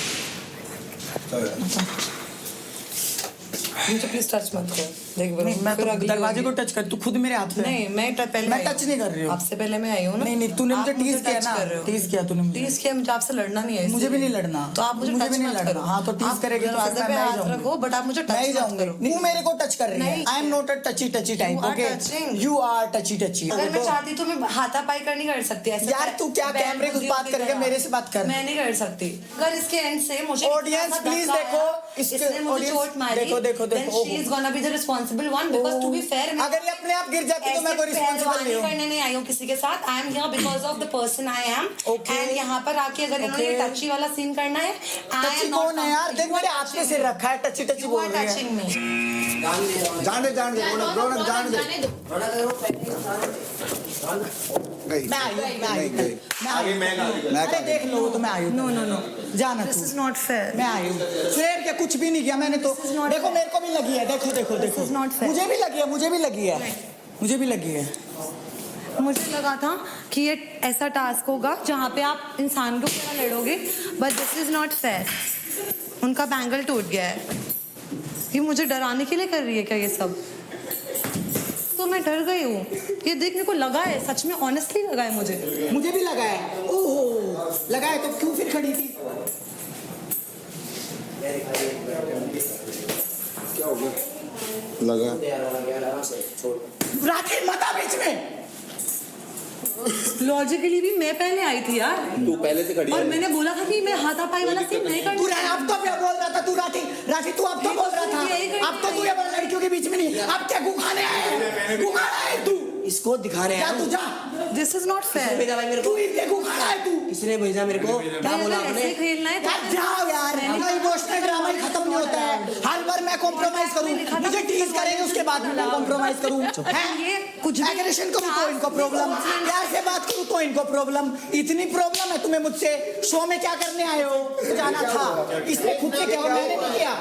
मुझे प्लीज टच मत कर। देख नहीं, मैं तो दरवाजे को टच कर, तू खुद मेरे हाथ पे। नहीं, मैं टच नहीं कर रही हूँ। आपसे पहले मैं आई हूँ ना। नहीं, तूने मुझे टीज किया ना। टीज किया तूने मुझे। टीज किया, मुझे आपसे लड़ना नहीं है। मुझे भी नहीं लड़ना। तो आप मुझे टच मत करो। हाँ, तो टीज करेगी तो दरवाजे पे हाथ रखो, बट आप मुझे टच मत करो। तू मेरे को टच कर रही है। I am not a touchy type, okay? You are touchy. अगर मैं चाहती तो मैं हाथापाई नहीं कर सकती ऐसे। यार तू क्या कैमरे की बात करेगा, मेरे से बात कर। मैं नहीं कर सकती। अगर इसके एंड से मुझे ऑडियंस प्लीज देखो, इसने मुझे चोट मारी। देखो then she is gonna be the responsible one, because to be fair, अगर ये अपने आप गिर जाती तो मैं कोई रिस्पांसिबल नहीं हूं। करने नहीं आई हूं किसी के साथ। I am here because of the person I am. And यहाँ पर आके अगर इन्होंने टची वाला सीन करना है, टची कौन है यार? देख मेरे हाथ पे सिर रखा है, टची बोल रही है। टचिंग मी। जान दे रौनक जान दे। अरे देख लो, तो मैं आई हूँ। नो जाना। This is not fair. मैं आई हूँ। फेयर क्या? कुछ भी नहीं किया मैंने तो। देखो मेरे को भी लगी है। देखो मुझे भी लगी है। मुझे भी लगी है। मुझे लगा था कि ये ऐसा टास्क होगा जहाँ पे आप इंसान को पूरा लड़ोगे, but this is not fair. उनका बैंगल टूट गया है। ये मुझे डराने के लिए कर रही है क्या ये सब? तो मैं डर गई हूँ। ये देखने को लगा है, सच में ऑनेस्टली लगा है मुझे भी लगा है। ओहो, लगा है तो क्यों फिर खड़ी थी? क्या हो गया? लगा राखी मत आ बीच में। लॉजिकली भी मैं पहले आई थी यार। तू पहले से खड़ी है। और मैंने बोला था कि मैं हाथापाई वाला सीन नहीं करना। तू अब तो क्या बोल रहा था? तू राखी तू अब तो बोल रहा था। अब तो तू ये लड़कियों के बीच में नहीं। अब क्या गुखाने आए? तू इसको दिखाने आया। तू जा। This is not fair. भेजा भाई मेरे को। तू इतने गुखाना है तू। किसने भेजा मेरे को? क्या बोला आपने? खेलना है जाओ यार। इमोशनल ड्रामा ही खत्म नहीं होता है। हर बार मैं कॉम्प्रोमाइज करूं, मुझे टीज करेंगे उसके बाद मैं कॉम्प्रोमाइज करूं। ये कुछ एग्रेशन करूं तो इनको प्रॉब्लम, प्यार से बात करूं तो इनको प्रॉब्लम। इतनी प्रॉब्लम है तुम्हें मुझसे। शो में क्या करने आए हो? जाना था। इसने खुद से क्या? मैंने नहीं किया।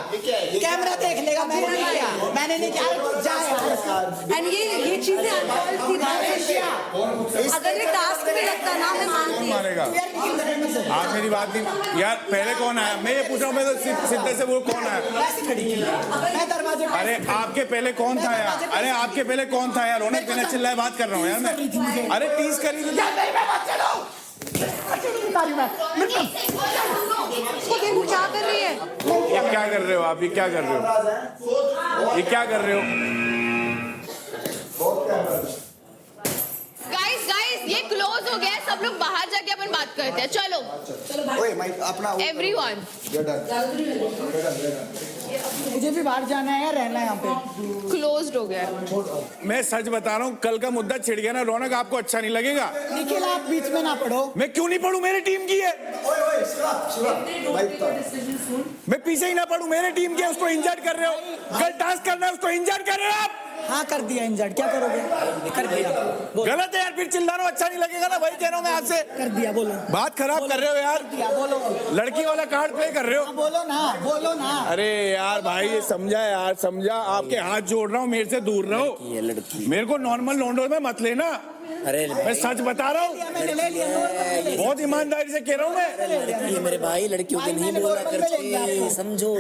कैमरा देख लेगा। मैंने नहीं किया। एंड ये चीजें अगर ये टास्क में लगता ना, मैं मानती। आप मेरी बात नहीं यार। पहले कौन आया? मैं ये पूछ रहा हूँ। मैं तो सीधे से बोल कौन आया? अरे आपके पहले कौन था यार? अरे आपके पहले कौन था यार? रौनक बिना चिल्लाए बात कर रहा हूँ यार मैं। अरे टीज करी तो क्या कर रही है? ये क्या कर रहे हो आप? ये क्या कर रहे हो? ये क्या कर रहे हो? गाइस ये क्लोज हो गया है। सब लोग बाहर जाके अपन बात करते हैं। चलो एवरीवन। मुझे भी बाहर जाना है, रहना है यहाँ पे। क्लोज्ड हो गया। मैं सच बता रहा हूँ, कल का मुद्दा छिड़ गया ना रौनक, आपको अच्छा नहीं लगेगा। निखिल आप बीच में ना पढ़ो। मैं क्यों नहीं पढ़ूं? मेरी टीम की है। मैं पीछे ही ना पढ़ूं, मेरी टीम की है। उसको इंजर्ड कर रहे हो। कल टास्क करना है, उसको इंजर्ड कर रहे हो आप। हाँ कर दिया इंजर्ड। क्या करोगे? कर दिया। गलत है यार, फिर चिल्लाना अच्छा नहीं लगेगा ना। वही कह रहा हूँ मैं आपसे। कर दिया। बोलो। बात खराब कर रहे हो यार। बोलो। लड़की वाला कार्ड प्ले कर रहे हो। बोलो ना। अरे यार भाई ये समझा यार, समझा। आपके हाथ जोड़ रहा हूँ, मेरे से दूर रहो। मेरे को नॉर्मल लोंडो में मत लेना। अरे मैं सच बता रहा हूँ, बहुत ईमानदारी से कह रहा हूँ मैं। लड़की मेरे भाई, लड़कियों के नहीं बोला करते, समझो।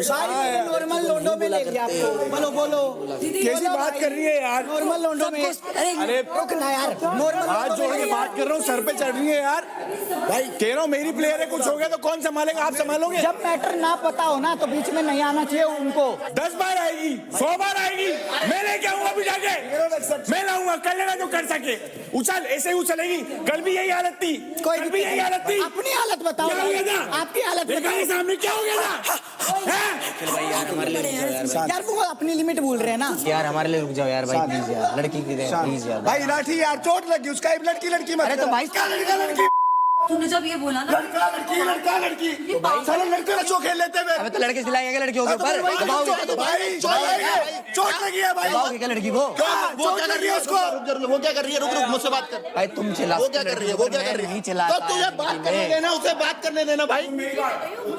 नॉर्मल लोंडो में ले लिया आपको। बोलो कैसी बात कर रही है यार? नॉर्मल लोंडो में। अरे रुकना यार, नॉर्मल हाथ जोड़ के बात कर रहा हूँ, सर पे चढ़ रही है यार। भाई कह रहा हूँ मेरी प्लेयर है, कुछ हो गया तो कौन संभालेगा? आप संभालोगे? जब मैटर ना पता हो ना तो बीच में नहीं आना चाहिए उनको। 10 बार आएगी, 100 बार आएगी, मैं लेके आऊंगा अभी जाके। मैं लाऊंगा, कर लेना जो कर सके। उछल, ऐसे ही उछलेगी। कल भी यही हालत थी, कल भी यही हालत थी। अपनी हालत बताओ। क्या हो गया था? आपकी हालत बताओ सामने, क्या हो गया था? यार वो अपनी लिमिट भूल रहे हैं ना यार। हमारे लिए रुक जाओ यार भाई, प्लीज यार। लड़की की प्लीज यार भाई लाठी यार, चोट लगी उसका। लड़की मत। अरे तो भाई क्या लड़का लड़की? तूने जब ये बोला ना लड़का लड़की लड़का लड़की साले लड़के बच्चों खेल लेते हैं। अबे तो लड़के सिलाएंगे लड़कियों के ऊपर तो भाई चोट लगी है भाई। दबाओगे क्या लड़की को? वो क्या कर रही है उसको? वो क्या कर रही है? रुक रुक मुझसे बात कर भाई तुम चिल्ला। वो क्या कर रही है? वो क्या कर रही है? नहीं चिल्लाता। तो तुझे बात करने देना, उसे बात करने देना भाई।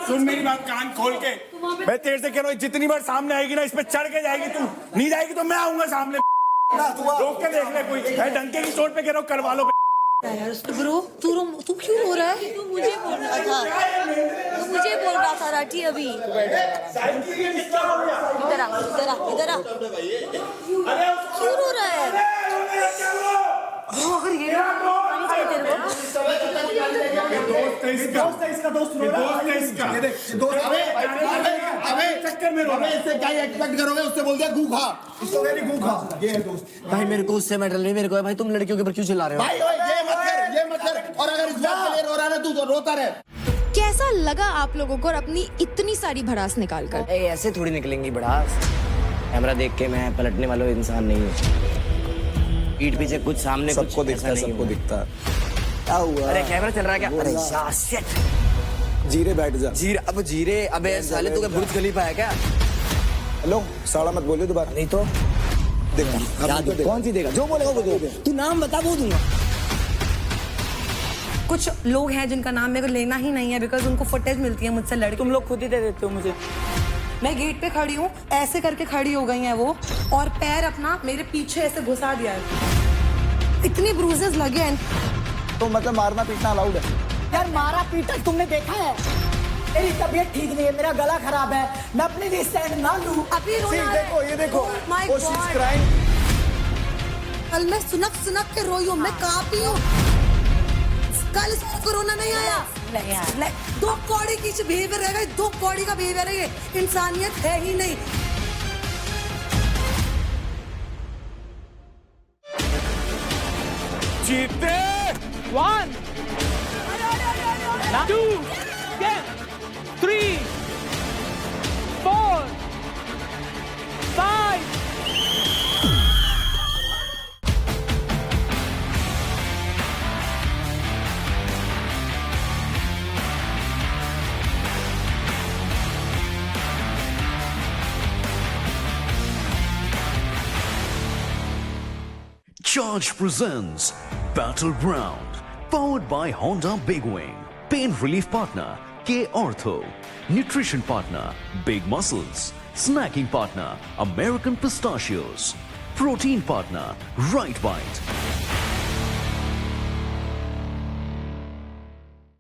सुन मेरी बात कान खोल के, मैं तेरे से कह रहा हूँ जितनी बार सामने आएगी ना इस पे चढ़ के जाएगी तू, नहीं जाएगी तो मैं आऊंगा सामने। रोक के देख ले कोई, मैं डंके की चोट पे कह रहा हूँ करवा लो। ब्रो तू क्यों रो रहा है? तू मुझे बोल रहा था, तू मुझे बोल रहा था राठी अभी। इधर आ इधर आ इधर आ, क्यों रो रहा है? अगर ये नहीं चाहिए तेरे को। दोस्त है इसका, दोस्त रो रहा है इसका। ये देख दोस्त, अबे चक्कर में रो रहा है। इससे क्या एक्सपेक्ट करोगे? उससे बोल दिया गू खा, इसको मेरी गू खा। ये है दोस्त भाई मेरे को उससे मैटर नहीं, मेरे को है भाई तुम लड़कियों के ऊपर क्यों चिल्ला रहे हो? भाई। ये मत कर। और अगर इस बात के लिए रो रहा है ना तू तो रोता रहे। कैसा लगा आप लोगों को और अपनी इतनी सारी भड़ास निकाल कर? ऐसे थोड़ी निकलेंगी भड़ास। कैमरा देख के मैं पलटने वाला इंसान नहीं हूँ। पीठ पीछे कुछ सामने सबको कुछ दिखता है, ऐसा नहीं सबको हूँ। दिखता है। क्या हुआ? अरे कैमरा चल रहा है क्या? अरे यार शिट। जीरे बैठ जा। जीरे अब जीरे, अबे साले तू क्या बुर्ज खलीफा है क्या? हेलो साला मत बोलियो दोबारा। नहीं तो देखा कौन सी देगा? जो बोलेगा वो दे। तू नाम बता वो दूंगा। कुछ लोग हैं जिनका नाम मेरे को लेना ही नहीं है बिकॉज उनको फुटेज मिलती है मुझसे लड़के। तुम लोग खुद ही दे देते हो मुझे। मैं गेट पे खड़ी हूँ, ऐसे करके खड़ी हो गई हैं वो, और पैर अपना मेरे पीछे ऐसे घुसा दिया है। इतनी ब्रूजेस लगे हैं। तो मतलब मारना पीटना अलाउड है? यार मारा पीटा तुमने देखा है? मेरी तबीयत ठीक नहीं है, मेरा गला खराब है, मैं अपने लिए स्टैंड ना लूं। अभी रोना है। देखो ये देखो, My वो she's God. crying। कल मैं सुनक के रोई हूँ, मैं कांपी हूँ। कल इसको कोरोना नहीं आया। दो कौड़ी की बिहेवियर रहेगा, दो कौड़ी का बिहेवियर है, ये इंसानियत है ही नहीं। जीते 1 2 3 4 5 Charge presents Battleground, powered by Honda Big Wing. Pain relief partner K Ortho. Nutrition partner Big Muscles. Snacking partner American Pistachios. Protein partner Right Bite.